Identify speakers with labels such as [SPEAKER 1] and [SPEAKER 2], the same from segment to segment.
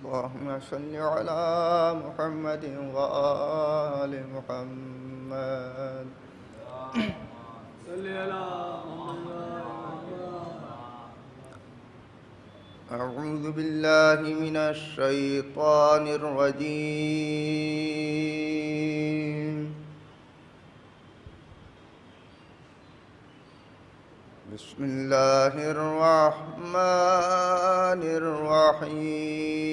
[SPEAKER 1] اللهم صل على محمد وآل محمد.
[SPEAKER 2] صل على محمد.
[SPEAKER 1] أعوذ بالله من الشيطان الرجيم. بسم الله الرحمن الرحيم.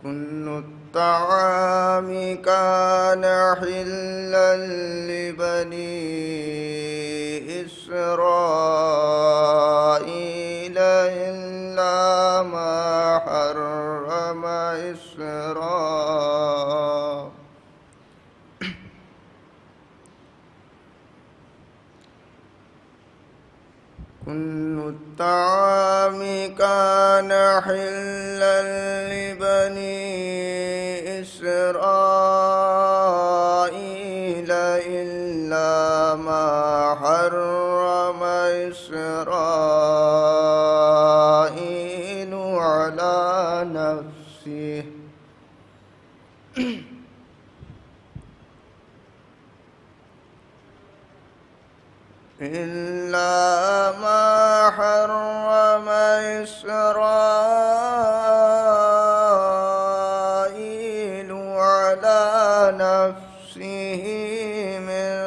[SPEAKER 1] كل الطعام كان حلا لبني إسرائيل إلا ما حرم كل الطعام كان حلا لبني إسرائيل إلا ما حرم إسرائيل على نفسه إلا ما حرم إسرائيل على نفسه من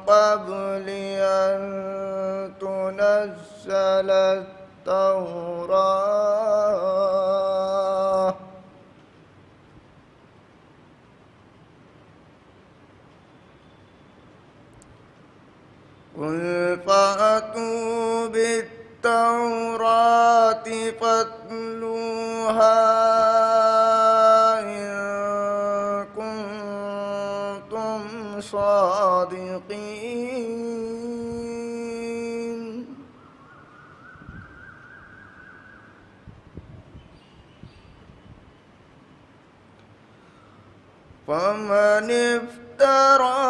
[SPEAKER 1] قبل أن تنزل التوراة قل فأتوا بالتوراة فاتلوها إن كنتم صادقين. فمن افترى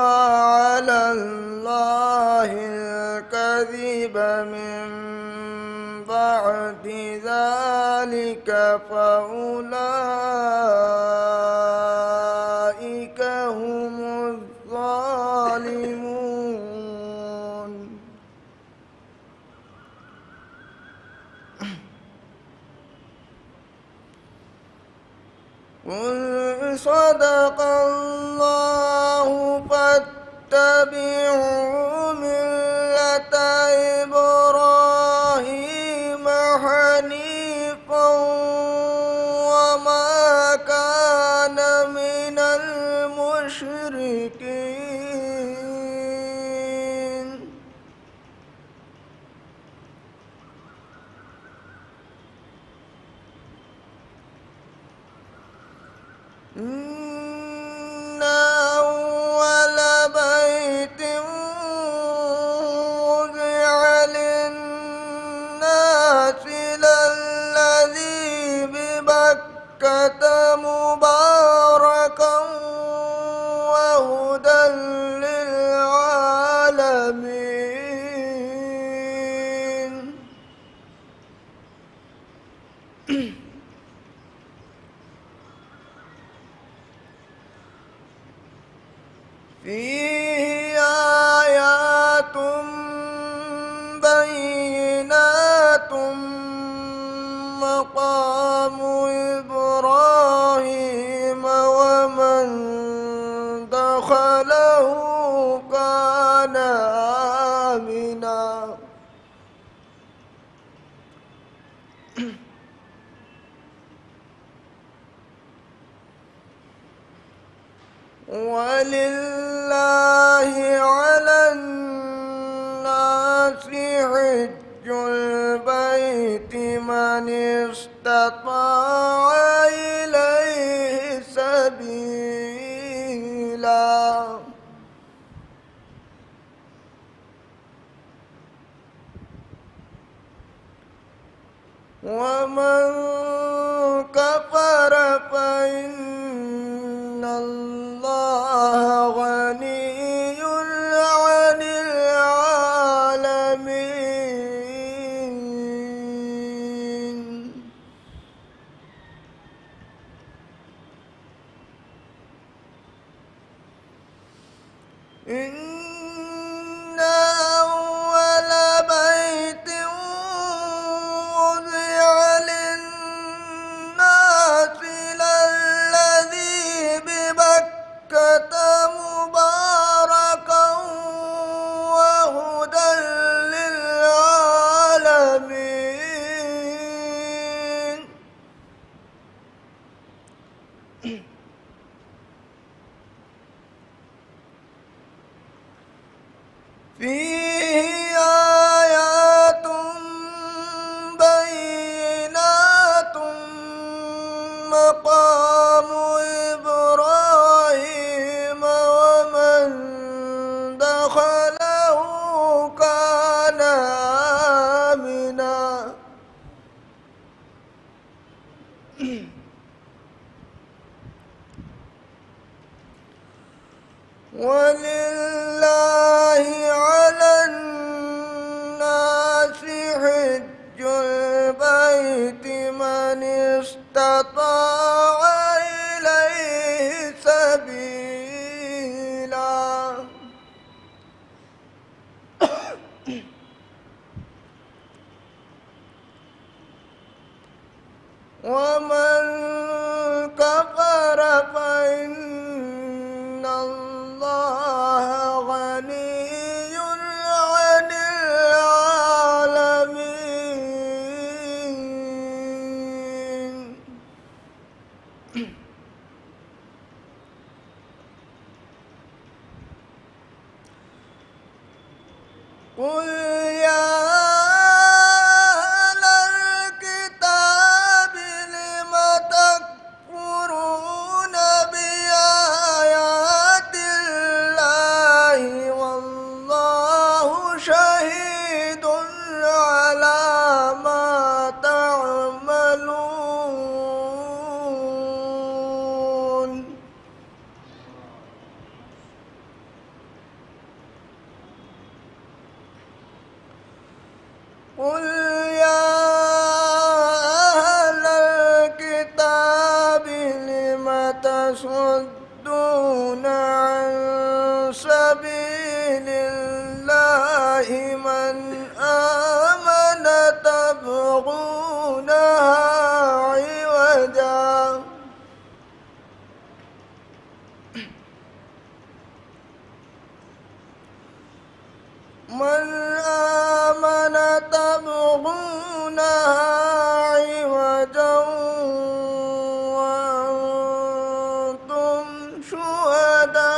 [SPEAKER 1] على الله الكذب من بعد ذلك فأولئك هم الظالمون. قل صدق الله فاتبعوا ملة إبراهيم حنيفا وما كان من المشركين. إن أول بيت وضع للناس للذي ببكة مباركا وهدى للعالمين. فيه آيات بينات مقام إبراهيم ومن دخله كان آمنا. ولله على الناس حج البيت من استطاع إليه سبيلا ومن كفر فإن الله غني عن العالمين إن أول بيت وضع للناس للذي ببكة مباركا وهدى للعالمين فيه آيات بينات مقام إبراهيم ومن دخله كان آمنا ولله على الناس حج البيت من استطاع إليه سبيلا ومن كفر فإن الله غني عن العالمين قل يا أهل الكتاب لم تكفرون بآيات الله والله شهيد على ما تعملون قل يا أهل الكتاب لم تصدون عن سبيل الله من آمن تبغونها عوجا من آمن تبغونها عوجا وأنتم شهداء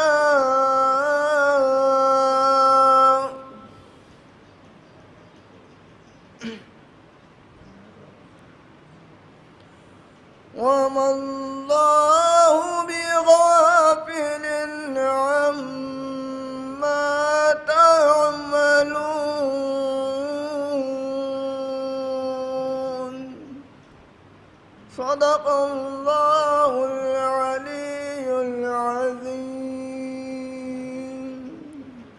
[SPEAKER 1] وما الله بغافل عما تعملون صدق الله العلي العظيم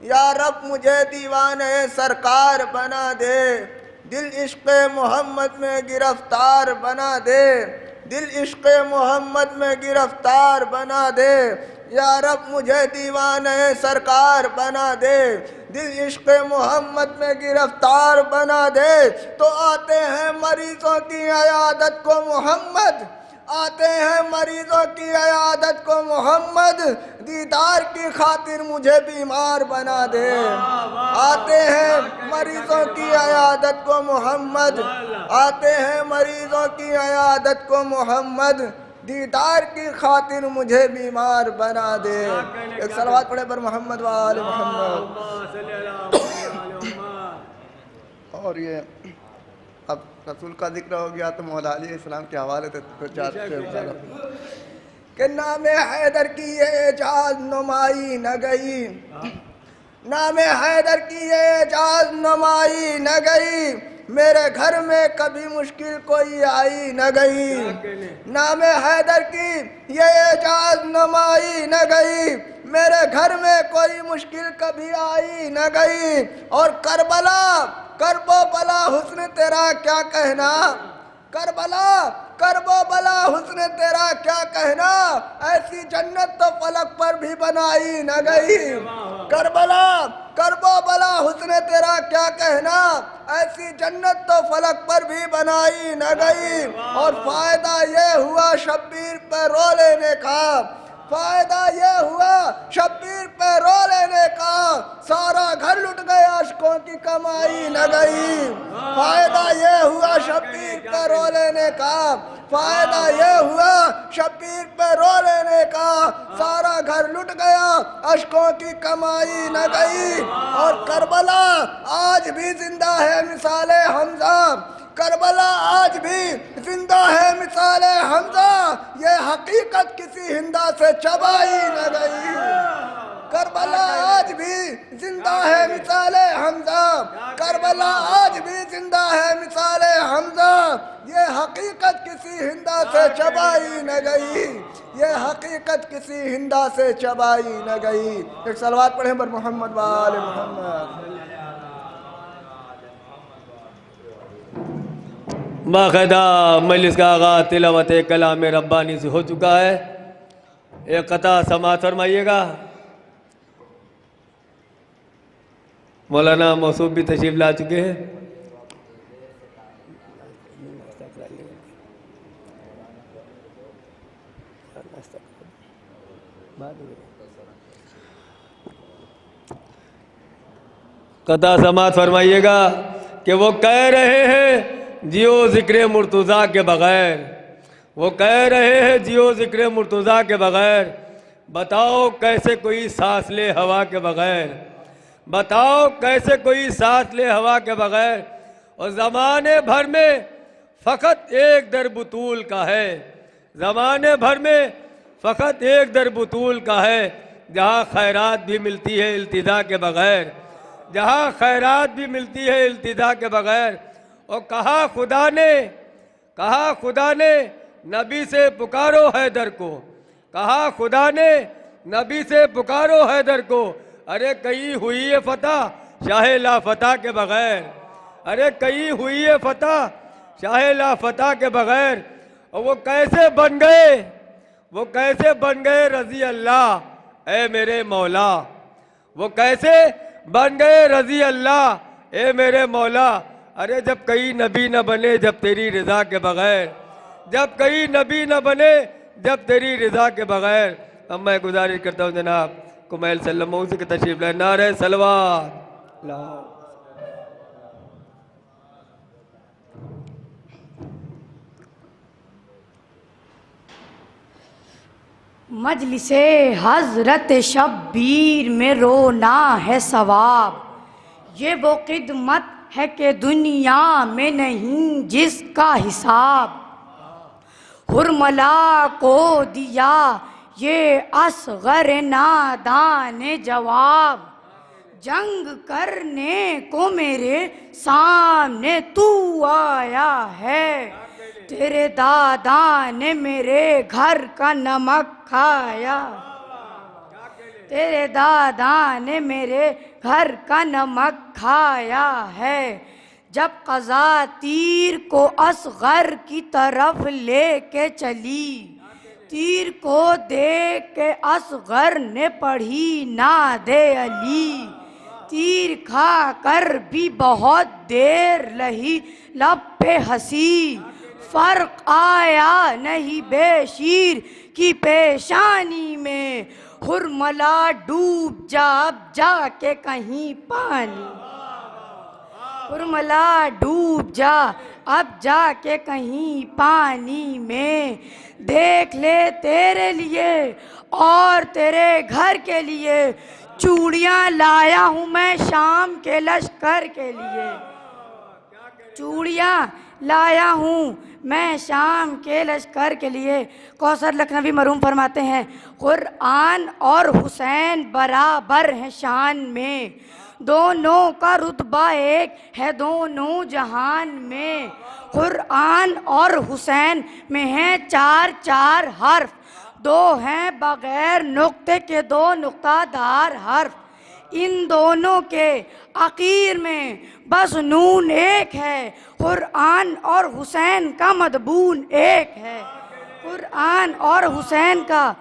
[SPEAKER 3] یا رب مجھے دیوانے سرکار بنا دے، دل عشق محمد میں گرفتار بنا دے، دل عشق محمد میں گرفتار بنا دے، یا رب مجھے دیوانے سرکار بنا دے، دل عشق محمد میں گرفتار بنا دے۔ تو آتے ہیں مریضوں کی عیادت کو محمد، آتے ہیں مریضوں کی عیادت کو محمد، دیدار کی خاطر مجھے بیمار بنا دے۔ آتے ہیں مریضوں کی عیادت کو محمد، آتے ہیں مریضوں کی عیادت کو محمد، دیدار کی خاطر مجھے بیمار بنا دے۔ ایک صلوات پڑھے پر محمد و آل محمد۔ اور یہ اب رسول کا ذکر ہو گیا تو مولا علیہ السلام کے حوالے سے کہ نام حیدر کی یہ اعجاز نمائی نہ گئی، نام حیدر کی یہ اعجاز نمائی نہ گئی، میرے گھر میں کبھی مشکل کوئی آئی نہ گئی۔ نام حیدر کی یہ اعجاز نمائی نہ گئی، میرے گھر میں کوئی مشکل کبھی آئی نہ گئی۔ اور کربلا، کرب و بلا حسن تیرا کیا کہنا، کربلا، کرب و بلا حسن تیرا کیا کہنا، ایسی جنت تو فلک پر بھی بنائی نہ گئی۔ کربلا، کرب و بلا حسن تیرا کیا کہنا، ایسی جنت تو فلک پر بھی بنائی نہ گئی۔ اور فائدہ یہ ہوا شبیر پہ رو لینے کا، فائدہ یہ ہوا شبیر پہ رو لینے کا، سارا گھر لٹ گیا عشقوں کی کمائی نہ گئی۔ فائدہ یہ ہوا شبیر پہ رو لینے کا، فائدہ یہ ہوا شبیر پہ رو لینے کا، سارا گھر لٹ گیا عشقوں کی کمائی نہ گئی۔ اور کربلا آج بھی زندہ ہے مثال حمزہ، کربلا آج بھی زندہ ہے مثال حمزہ، یہ حقیقت کسی ہندا سے چبائی نہ گئی۔ کربلا آج بھی زندہ ہے مثال حمزہ، کربلا آج بھی زندہ ہے مثال حمزہ، یہ حقیقت کسی ہندا سے چبائی نہ گئی، یہ حقیقت کسی ہندا سے چبائی نہ گئی۔ ایک صلوات پڑھیں پر محمد و آل محمد۔
[SPEAKER 2] باقاعدہ مجلس کا آغاز تلاوت کلام ربانی سے ہو چکا ہے۔ ایک قطع سماعت فرمائیے گا۔ مولانا موصوف بھی تشریف لا چکے ہیں۔ قطع سماعت فرمائیے گا کہ وہ کہہ رہے ہیں جیو ذکر مرتضیٰ کے بغیر، وہ کہہ رہے ہیں جیو ذکر مرتضیٰ کے بغیر، بتاؤ کیسے کوئی سانس لے ہوا کے بغیر، بتاؤ کیسے کوئی سانس لے ہوا کے بغیر۔ اور زمانے بھر میں فقط ایک در بطول کا ہے، زمانے بھر میں فقط ایک در بطول کا ہے، جہاں خیرات بھی ملتی ہے التجا کے بغیر، جہاں خیرات بھی ملتی ہے التجا کے بغیر۔ اور کہا خدا نے نبی سے پکارو حیدر کو، کہا خدا نے نبی سے پکارو حیدر کو، ارے کہیں ہوئی ہے فتح شاہ لا فتح کے بغیر، ارے کہیں ہوئی ہے فتح شاہ لا فتح کے بغیر۔ اور وہ کیسے بن گئے، وہ کیسے بن گئے رضی اللہ اے میرے مولا، وہ کیسے بن گئے رضی اللہ اے میرے مولا۔ ارے جب کئی نبی نہ بنے جب تیری رضا کے بغیر، جب کئی نبی نہ بنے جب تیری رضا کے بغیر۔ اب میں گزارش کرتا ہوں جناب کمیل صلی اللہ علیہ وسلم سے تشریف لائے۔ نعرہ صلوات۔
[SPEAKER 4] مجلس حضرت شبیر میں رونا ہے ثواب، یہ وہ خدمت ہے کہ دنیا میں نہیں جس کا حساب، حرملا کو دیا یہ اصغر نادان جواب، جنگ کرنے کو میرے سامنے تو آیا ہے، تیرے دادا نے میرے گھر کا نمک کھایا، تیرے دادا نے میرے گھر کا نمک کھایا ہے، جب قضا تیر کو اصغر کی طرف لے کے چلی، تیر کو دیکھ کے اصغر نے پڑھی نعت علی، تیر کھا کر بھی بہت دیر رہی لب پہ ہنسی، فرق آیا نہیں بے شیر کی پیشانی میں، ہرملا ڈوب جا اب جا کے کہیں پانی، ہرملا ڈوب جا اب جا کے کہیں پانی میں، دیکھ لے تیرے لیے اور تیرے گھر کے لیے چوڑیاں لایا ہوں میں شام کے لشکر کے لیے، چوڑیاں لایا ہوں میں شام کے لشکر کے لیے۔ کوثر لکھنوی مرحوم فرماتے ہیں قرآن اور حسین برابر ہیں شان میں، دونوں کا رتبہ ایک ہے دونوں جہان میں، قرآن اور حسین میں ہیں چار چار حرف، دو ہیں بغیر نقطے کے دو نقطہ دار حرف، ان دونوں کے اخیر میں بس نون ایک ہے، قرآن اور حسین کا مضمون ایک ہے، قرآن اور حسین کا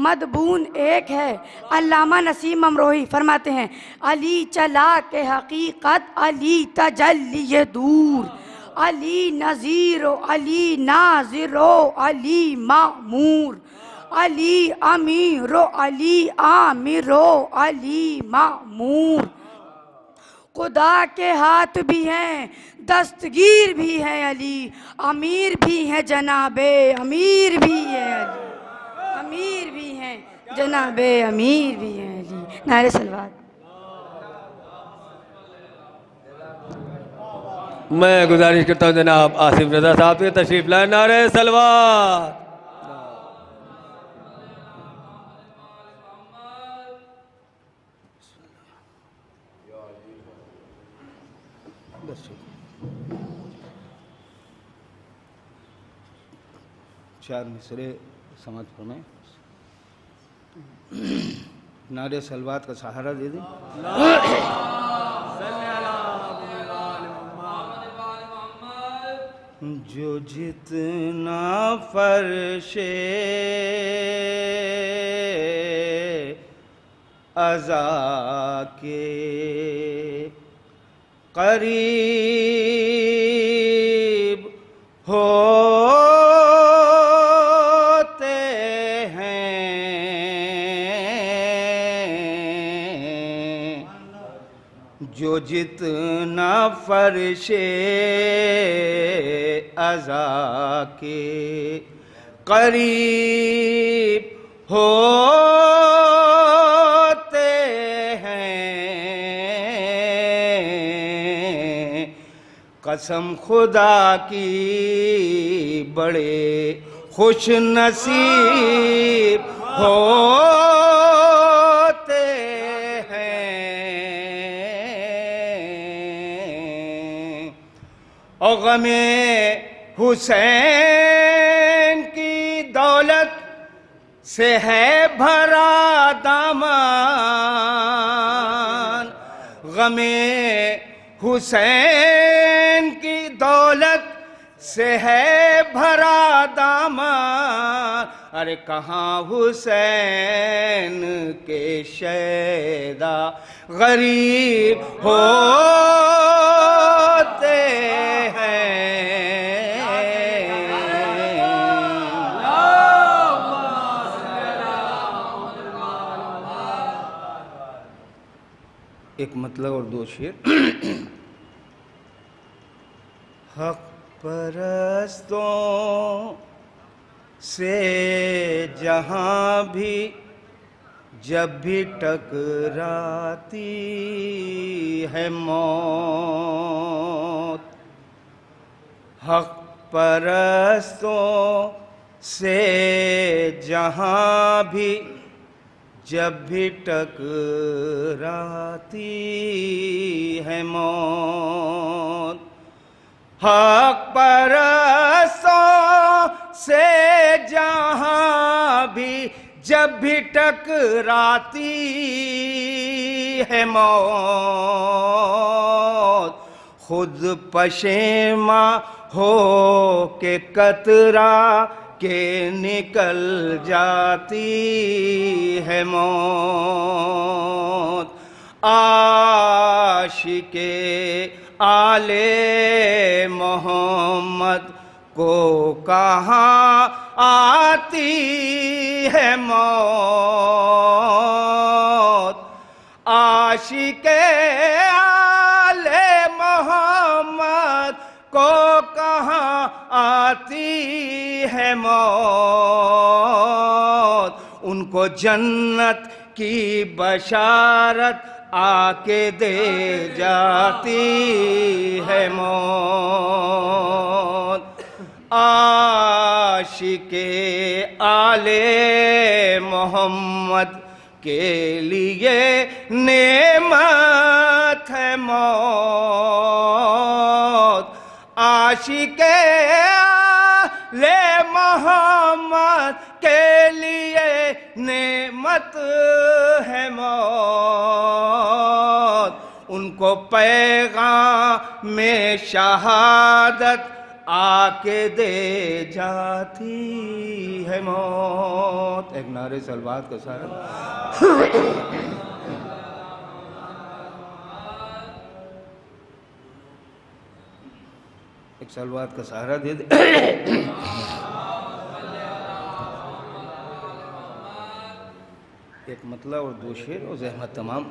[SPEAKER 4] مضمون ایک ہے۔ علامہ نسیم امروہی فرماتے ہیں علی چلا کے حقیقت علی تجلی دور، علی نذیر و علی ناظر و علی معمور، علی امیر و علی عامر و علی معمور، خدا کے ہاتھ بھی ہیں دستگیر بھی ہیں علی، امیر بھی ہیں جناب امیر بھی ہیں علی، امیر بھی ہیں جناب امیر بھی ہیں علی۔ نعرہ صلوات۔
[SPEAKER 2] میں گزارش کرتا ہوں جناب آصف رضا صاحب کے تشریف لائیں، نعرہ صلوات۔
[SPEAKER 5] چار مصرے سماعت فرمائیں۔ نعرہ صلوات کا سہارا دے دیں۔ جو جتنا فرش عزا کے قریب ہوتے ہیں، جو جتنا فرش عزا کے قریب ہوتے ہیں، قسم خدا کی بڑے خوش نصیب ہوتے ہیں، اور غم حسین کی دولت سے ہے بھرا دامان، غم حسین کی دولت سے ہے بھرا دامان، ارے کہاں حسین کے شیدا غریب ہوتے ہیں۔ ایک مطلب اور دو شعر۔ حق پرستوں سے جہاں بھی جب بھی ٹکراتی ہے موت، حق پرستوں سے جہاں بھی جب بھی ٹکراتی ہے موت، حق پرستوں سے جہاں بھی جب بھی ٹکراتی ہے موت خود پشیماں ہو کے کترا کے نکل جاتی ہے موت عاشق آل محمد کو کہاں آتی ہے موت عاشق آل محمد کو کہاں آتی ہے موت ان کو جنت کی بشارت آ کے دے جاتی ہے موت عاشق آل محمد کے لیے نعمت ہے موت عاشق آل محمد کے لیے نعمت ہے موت ان کو پیغام میں شہادت آ کے دے جاتی ہے موت. ایک نعرے صلوات کا سارا ایک صلوات کا سہارا دے دے. ایک مطلب اور دو شعر اور زحمت تمام.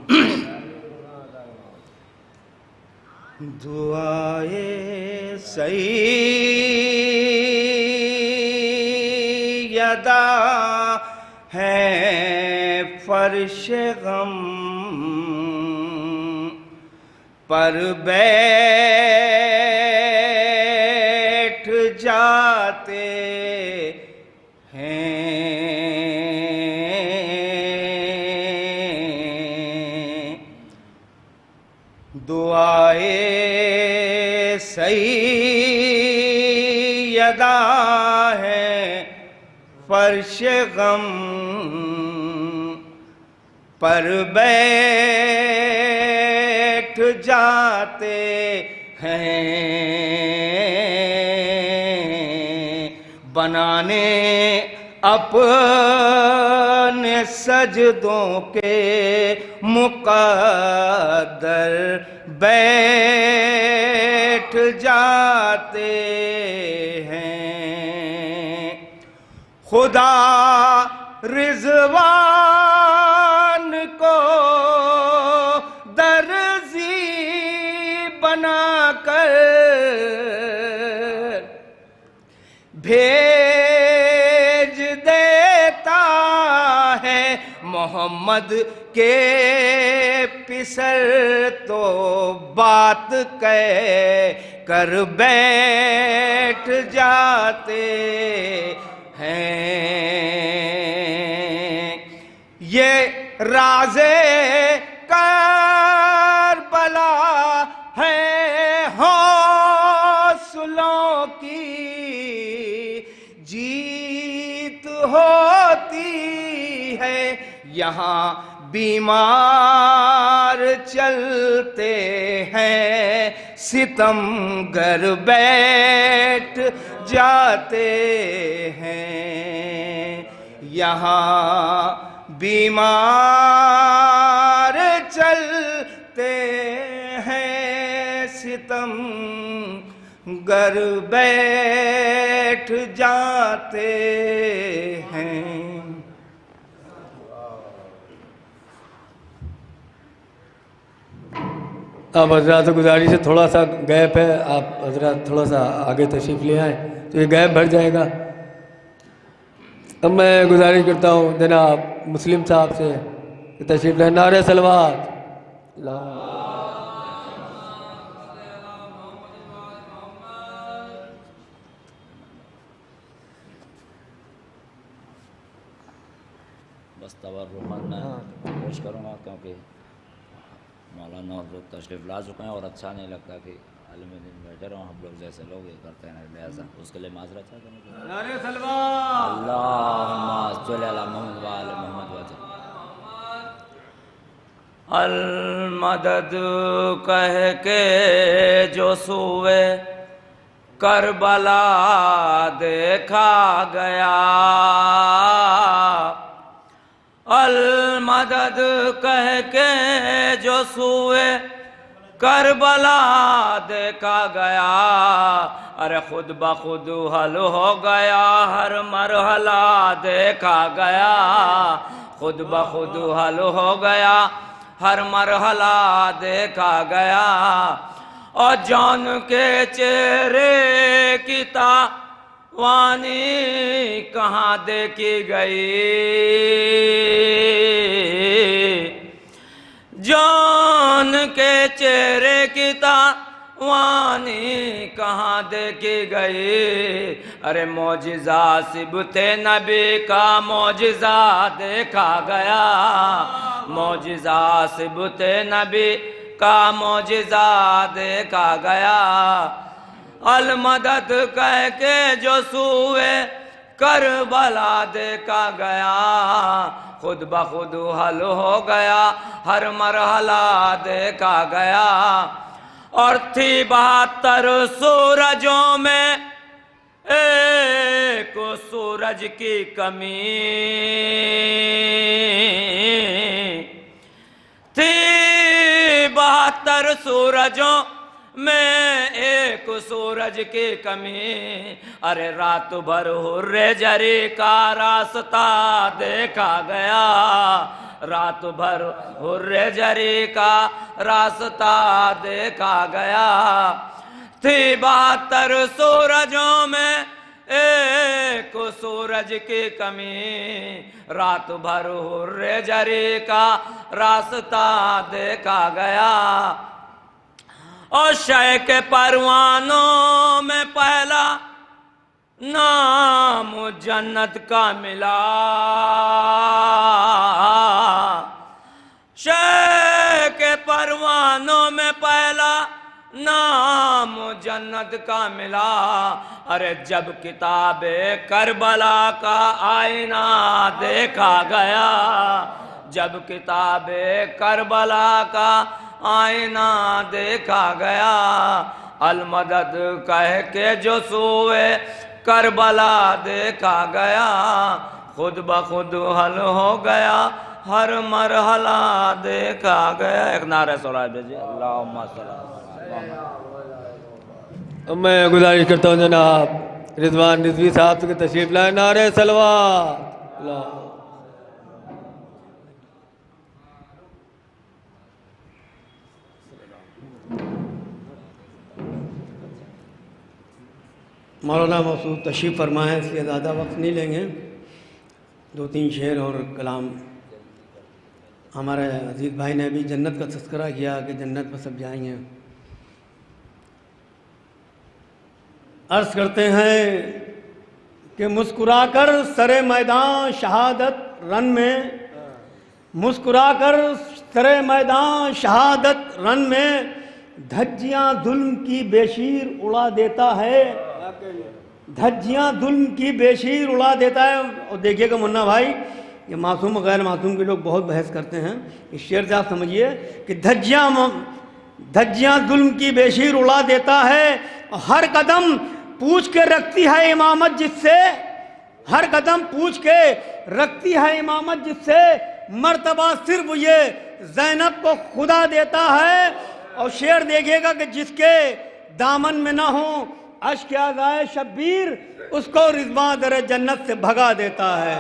[SPEAKER 5] دعائے سیدہ ہے فرش غم پر بیٹھ جاتے ہیں دعائے سیدہ ہے فرش غم پر بیٹھ جاتے ہیں بنانے اپنے سجدوں کے مقدر بیٹھ جاتے ہیں خدا رضوان کو درزی بنا کر بھیج دیتا ہے محمد کے پسر تو بات کہہ کر بیٹھ جاتے ہیں یہ راز کربلا ہے حوصلوں کی جیت ہوتی ہے یہاں بیمار چلتے ہیں ستم گر بیٹھ جاتے ہیں یہاں بیمار چلتے ہیں ستم گر بیٹھ جاتے ہیں.
[SPEAKER 2] اب حضرات سے گزارش ہے تھوڑا سا گیپ ہے آپ حضرات تھوڑا سا آگے تشریف لے آئیں تو یہ گیپ بھر جائے گا. اب میں گزارش کرتا ہوں جناب مسلم صاحب سے کہ تشریف لیں. نعرہ صلوات
[SPEAKER 6] بس تبرکاً میں کوشش کروں گا کیونکہ مولانا حضرت تشریف لا چکے ہیں اور اچھا نہیں لگتا کہ
[SPEAKER 5] عالم دین بیٹھے رہو ہم لوگ جیسے لوگ یہ کرتے ہیں لہٰذا اس کے لیے معذرت چاہتے ہیں
[SPEAKER 2] نعرہ سلوات
[SPEAKER 5] اللہم صلی علی محمد و آل محمد وسلم المدد کہہ کے جو سوئے کربلا دیکھا گیا المدد کہہ کے جو سوئے کربلا دیکھا گیا ارے خود بخود حل ہو گیا ہر مرحلہ دیکھا گیا خود بخود حل ہو گیا ہر مرحلہ دیکھا گیا اور جان کے چہرے کی تاوانی کہاں دیکھی گئی جان کے چہرے کی تاوانی کہاں دیکھی گئی ارے معجزہ صبت نبی کا معجزہ دیکھا گیا معجزہ صبت نبی کا معجزہ دیکھا گیا المدد کہہ کے جو سوئے کربلا دیکھا گیا خود بخود حل ہو گیا ہر مرحلہ دیکھا گیا اور تھی 72 سورجوں میں ایک سورج کی کمی تھی 72 سورجوں میں ایک سورج کی کمی ارے رات بھر حر جری کا راستہ دیکھا گیا رات بھر حر جری کا راستہ دیکھا گیا تھی 72 سورجوں میں ایک سورج کی کمی رات بھر حر جری کا راستہ دیکھا گیا اور شہ کے پروانوں میں پہلا نام جنت کا ملا شہ کے پروانوں میں پہلا نام جنت کا ملا ارے جب کتاب کربلا کا آئینہ دیکھا گیا جب کتاب کربلا کا آئینہ دیکھا گیا المدد کہہ کے جو سوئے کربلا دیکھا گیا خود بخود حل ہو گیا ہر مرحلہ دیکھا گیا ایک نعرہ صلوات بھیجیے اللہم صلی
[SPEAKER 2] میں گزارش کرتا ہوں جناب رضوان رضوی صاحب کے تشریف لائے نعرہ سلوات اللہ
[SPEAKER 6] مولانا مسعود تشریف فرمائیں اس لیے زیادہ وقت نہیں لیں گے 2-3 شعر اور کلام ہمارے عزیز بھائی نے بھی جنت کا تذکرہ کیا کہ جنت میں سب جائیں گے عرض کرتے ہیں کہ مسکرا کر سر میدان شہادت رن میں مسکرا کر سر میدان شہادت رن میں دھجیاں ظلم کی بے شیر اڑا دیتا ہے دھجیاں ظلم کی بے شیر اڑا دیتا ہے اور دیکھیے گا منا بھائی یہ معصوم و غیر معصوم کے لوگ بہت بحث کرتے ہیں اس شعر سے آپ سمجھیے کہ دھجیاں ظلم کی بے شیر اڑا دیتا ہے اور ہر قدم پوچھ کے رکھتی ہے امامت جس سے ہر قدم پوچھ کے رکھتی ہے امامت جس سے مرتبہ صرف یہ زینب کو خدا دیتا ہے اور شعر دیکھیے گا کہ جس کے دامن میں نہ ہوں اشک عزائے شبیر اس کو رضوان در جنت سے بھگا دیتا ہے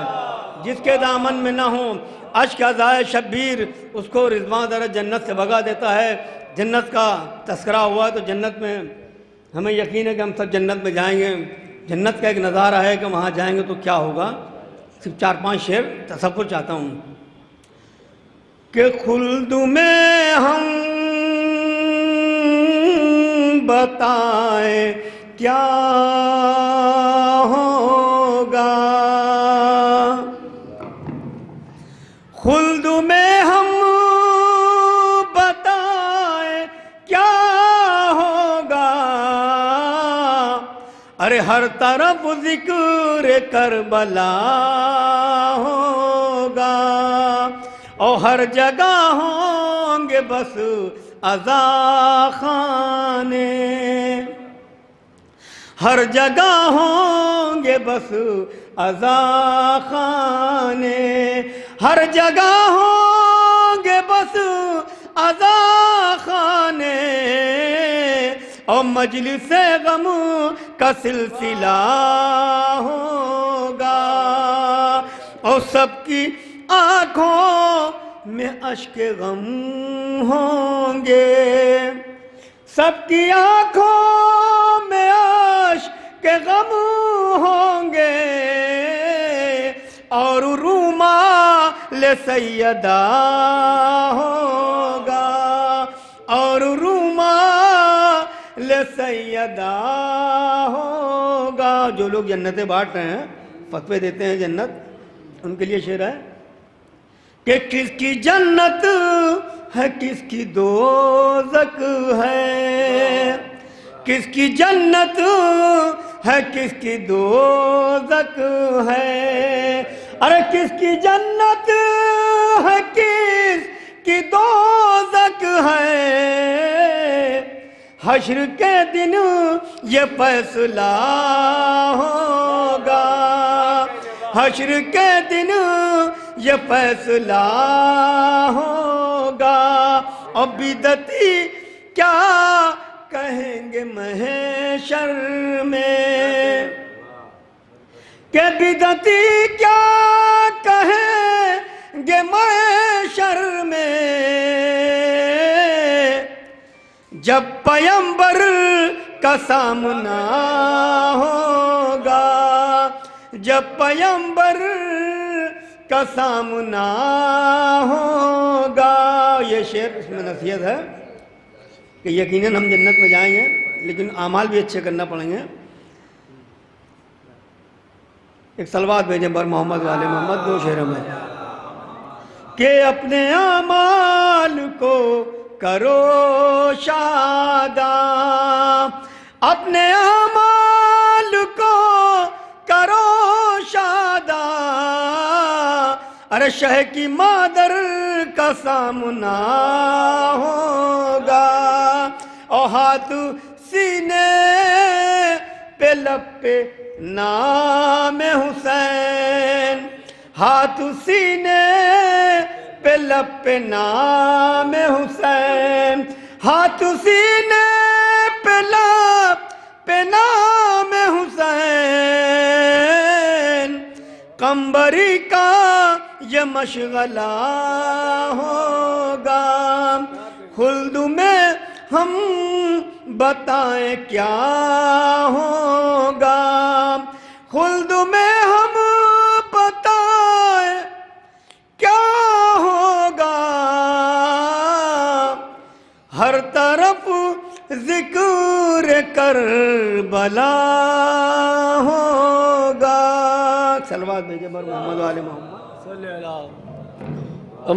[SPEAKER 6] جس کے دامن میں نہ ہوں اشک عزائے شبیر اس کو رضوان در جنت سے بھگا دیتا ہے جنت کا تذکرہ ہوا تو جنت میں ہمیں یقین ہے کہ ہم سب جنت میں جائیں گے جنت کا ایک نظارہ ہے کہ وہاں جائیں گے تو کیا ہوگا صرف 4-5 شعر تصور چاہتا ہوں کہ خلد میں ہم بتائیں کیا ہوگا خلد میں ہم بتائیں کیا ہوگا ارے ہر طرف ذکر کربلا ہوگا اور ہر جگہ ہوں گے بس عزا خانے، ہر جگہ ہوں گے بس عزا خانے، ہر جگہ ہوں گے بس عزا خانے، اور مجلس غم کا سلسلہ ہوگا، اور سب کی آنکھوں میں اشک غم ہوں گے، سب کی آنکھوں میں اشک غم ہوں گے، اور رومال سیدہ ہوگا، اور رومال سیدہ ہوگا۔ جو لوگ جنتیں بانٹ رہے ہیں، فتوے دیتے ہیں جنت، ان کے لیے شعر ہے کہ کس کی جنت ہے کس کی دوزخ ہے، کس کی جنت ہے کس کی دوزخ ہے، ارے کس کی جنت ہے کس کی دوزخ ہے، حشر کے دن یہ فیصلہ ہوگا، حشر کے دن یہ فیصلہ ہوگا، اور بدعتی کیا کہیں گے محشر میں، کہ بدعتی کیا کہیں گے محشر میں، جب پیمبر کا سامنا ہوگا، جب پیمبر کا سامنا ہوگا۔ یہ شعر اس میں نصیحت ہے کہ یقیناً ہم جنت میں جائیں گے، لیکن اعمال بھی اچھے کرنا پڑیں گے۔ ایک صلوات بھیجیں بر محمد والے محمد، دو شعروں میں کہ اپنے اعمال کو کرو شاداں، اپنے اعمال کو کرو شاداں، ارے شہ کی مادر کا سامنا ہوگا، اور ہاتھ سینے پہ لب پہ نام حسین، ہاتھ سینے پہ لب پہ نام حسین، ہاتھ سینے پہ لب پہ نام حسین، قمبری کا یہ مشغلہ ہوگا، خلد میں ہم بتائیں کیا ہوگا، خلد میں ہم بتائیں کیا ہوگا، ہر طرف ذکر کربلا ہوگا۔ صلوات بھیجے بر محمد والے محمد۔
[SPEAKER 2] صلی اللہ۔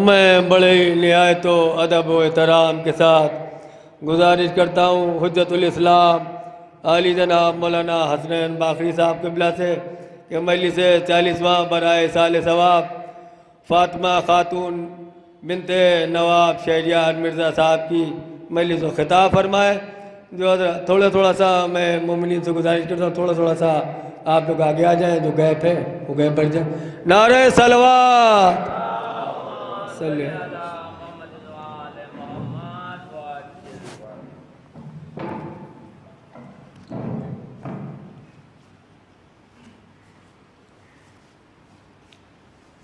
[SPEAKER 2] میں بڑے نہایت و ادب و احترام کے ساتھ گزارش کرتا ہوں حجت الاسلام عالی جناب مولانا حسنین باقری صاحب قبلہ سے کہ مجلس 40واں برائے سال ثواب فاطمہ خاتون بنت نواب شہریار مرزا صاحب کی مجلس و خطاب فرمائے۔ جو حضرت تھوڑا سا میں مومنین سے گزارش کرتا ہوں، تھوڑا سا آپ لوگ آگے آ جائیں، جو گیپ ہے وہ گیپ بڑھ جائیں۔ نعرہ صلوات صلی اللہ۔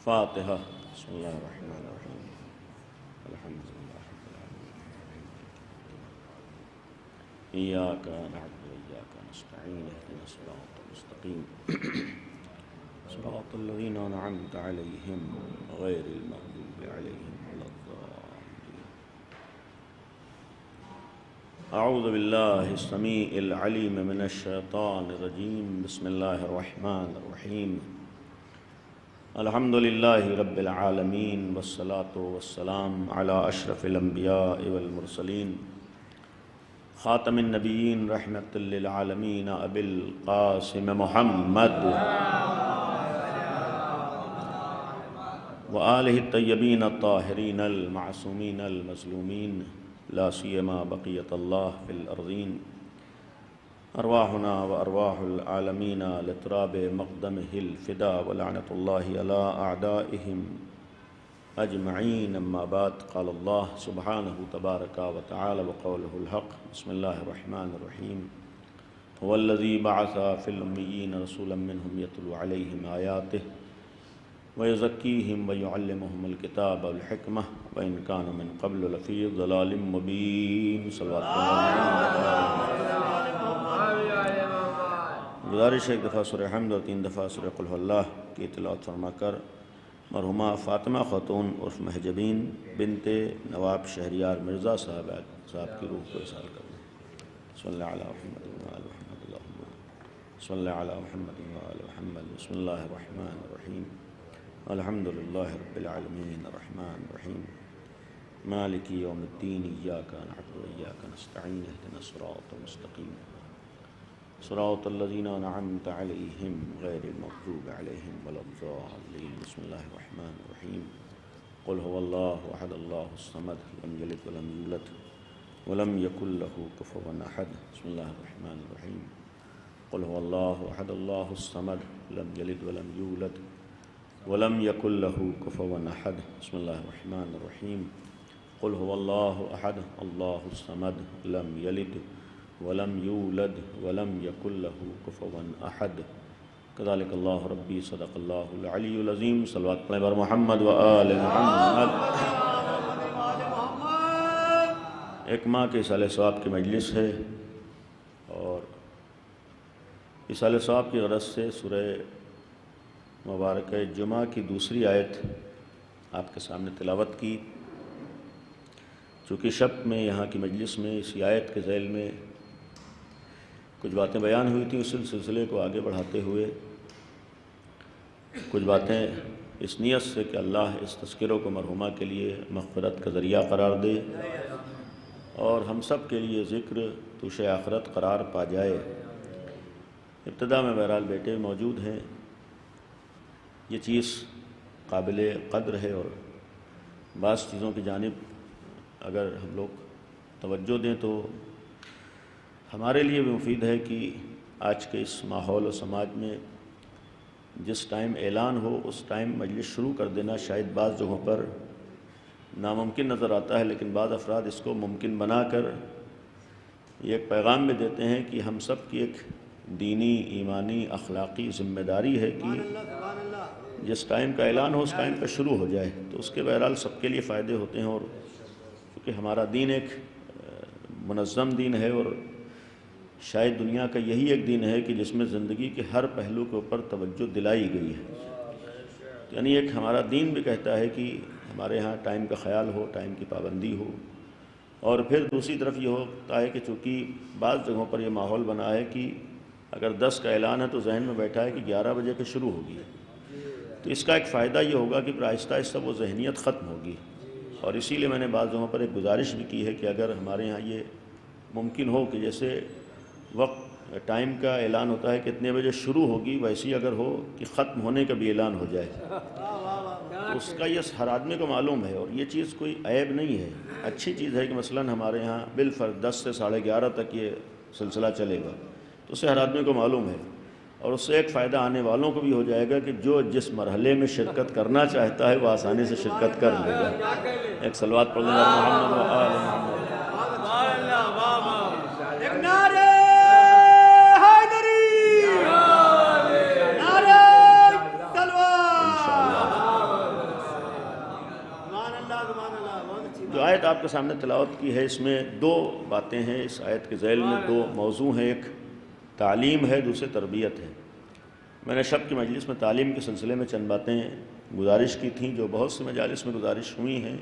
[SPEAKER 7] فاتحہ۔ بسم اللہ الرحمن الرحیم، الحمد للہ رب العالمین، ایاک نعبد و ایاک نستعین، اہدنا الصراط المستقیم، صراط الذین انعمت علیہم غیر المغضوب علیہم ولا الضالین۔ اعوذ باللہ السمیع العلیم من الشیطان الرجیم، بسم اللہ الرحمن الرحیم، الحمد للہ رب العالمین، والصلاة والسلام علی اشرف الانبیاء والمرسلین، خاتم النبیین رحمت للعالمین ابی القاسم محمد وآلہ الطیبین الطاہرین المعصومین المظلومین لا سیما بقیت اللہ فی الارضین ارواحنا وارواح العالمین لتراب مقدمہ الفدا ولعنت اللہ علی اعدائہم اجمعین اما بعد قال اللہ سبحانہ تبارک وتعالی وقولہ الحق بسم اللہ الرحمن الرحیم هو الذی بعث فی الامیین رسولا منہم یتلو علیہم آیاتہ وَيُزَكِّيهِمْ وَيُعَلِّمُهُمُ الْكِتَابَ وَالْحِكْمَةَ وَإِنْ كَانَ مِنْ قَبْلُ لَفِي ضَلَالٍ مُبِينٍ صلوات گزارش ہے ایک دفعہ سورہ حمد اور 3 دفعہ سورہ قل هو اللہ کی تلاوت فرما کر مرحومہ فاطمہ خاتون عرف محجبین بنت نواب شہریار مرزا صاحب کی روح کو اصال کر دیں صلی اللہ علیہ محمد وآل محمد صلی اللہ علیہ محمد وآل محمد بسم اللہ الرحمن الرحیم الحمد للہ رب العالمین الرحمن الرحیم مالک یوم الدین ایاک نعبد و ایاک نستعین اهدنا الصراط المستقیم صراط الذین انعمت علیہم غیر المغضوب علیہم ولا الضالین بسم اللہ الرحمن الرحیم قل هو اللہ احد اللہ الصمد لم یلد ولم یولد ولم یکن له کفوا احد بسم اللہ الرحمن الرحیم قل هو اللہ احد اللہ الصمد لم یلد ولم یولد ولم يكن له كفوا أحد بسم الله الرحمن الرحيم قل هو الله أحد الله الصمد لم يلد ولم يولد ولم يكن له كفوا أحد كذلك الله ربي صدق الله العلي العظيم صلوات بر محمد وآل محمد ایک ماہ کے اصالہ ثواب کی مجلس ہے اور اصالہ ثواب کی غرض سے سورہ مبارکہ جمعہ کی دوسری آیت آپ کے سامنے تلاوت کی چونکہ شب میں یہاں کی مجلس میں اسی آیت کے ذیل میں کچھ باتیں بیان ہوئی تھیں اس سلسلے کو آگے بڑھاتے ہوئے کچھ باتیں اس نیت سے کہ اللہ اس تذکروں کو مرحومہ کے لیے مغفرت کا ذریعہ قرار دے اور ہم سب کے لیے ذکر توش آخرت قرار پا جائے۔ ابتدا میں بہرحال بیٹے موجود ہیں، یہ چیز قابل قدر ہے اور بعض چیزوں کی جانب اگر ہم لوگ توجہ دیں تو ہمارے لیے بھی مفید ہے کہ آج کے اس ماحول و سماج میں جس ٹائم اعلان ہو اس ٹائم مجلس شروع کر دینا شاید بعض جگہوں پر ناممکن نظر آتا ہے، لیکن بعض افراد اس کو ممکن بنا کر یہ ایک پیغام بھی دیتے ہیں کہ ہم سب کی ایک دینی ایمانی اخلاقی ذمہ داری ہے کہ جس ٹائم کا اعلان ہو اس ٹائم پہ شروع ہو جائے، تو اس کے بہرحال سب کے لیے فائدے ہوتے ہیں۔ اور کیونکہ ہمارا دین ایک منظم دین ہے اور شاید دنیا کا یہی ایک دین ہے کہ جس میں زندگی کے ہر پہلو کے اوپر توجہ دلائی گئی ہے، یعنی ایک ہمارا دین بھی کہتا ہے کہ ہمارے ہاں ٹائم کا خیال ہو، ٹائم کی پابندی ہو، اور پھر دوسری طرف یہ ہوتا ہے کہ چونکہ بعض جگہوں پر یہ ماحول بنا ہے کہ اگر 10 کا اعلان ہے تو ذہن میں بیٹھا ہے کہ 11 بجے کے شروع ہوگی، تو اس کا ایک فائدہ یہ ہوگا کہ پھر آہستہ آہستہ وہ ذہنیت ختم ہوگی۔ اور اسی لیے میں نے بعض جگہوں پر ایک گزارش بھی کی ہے کہ اگر ہمارے ہاں یہ ممکن ہو کہ جیسے وقت ٹائم کا اعلان ہوتا ہے کہ اتنے بجے شروع ہوگی، ویسے ہی اگر ہو کہ ختم ہونے کا بھی اعلان ہو جائے، تو اس کا یہ ہر آدمی کو معلوم ہے اور یہ چیز کوئی عیب نہیں ہے، اچھی چیز ہے کہ مثلا ہمارے ہاں بالفرض 10 سے 11:30 تک یہ سلسلہ چلے گا، تو اسے ہر آدمی کو معلوم ہے اور اس سے ایک فائدہ آنے والوں کو بھی ہو جائے گا کہ جو جس مرحلے میں شرکت کرنا چاہتا ہے وہ آسانی سے شرکت کر لے گا۔ ایک صلوات پڑھ لیں محمد و آل محمد۔ جو آیت آپ کے سامنے تلاوت کی ہے اس میں 2 باتیں ہیں، اس آیت کے ذیل میں 2 موضوع ہیں، ایک تعلیم ہے، دوسرے تربیت ہے۔ میں نے شب کی مجلس میں تعلیم کے سلسلے میں چند باتیں گزارش کی تھیں جو بہت سی مجالس میں گزارش ہوئی ہیں،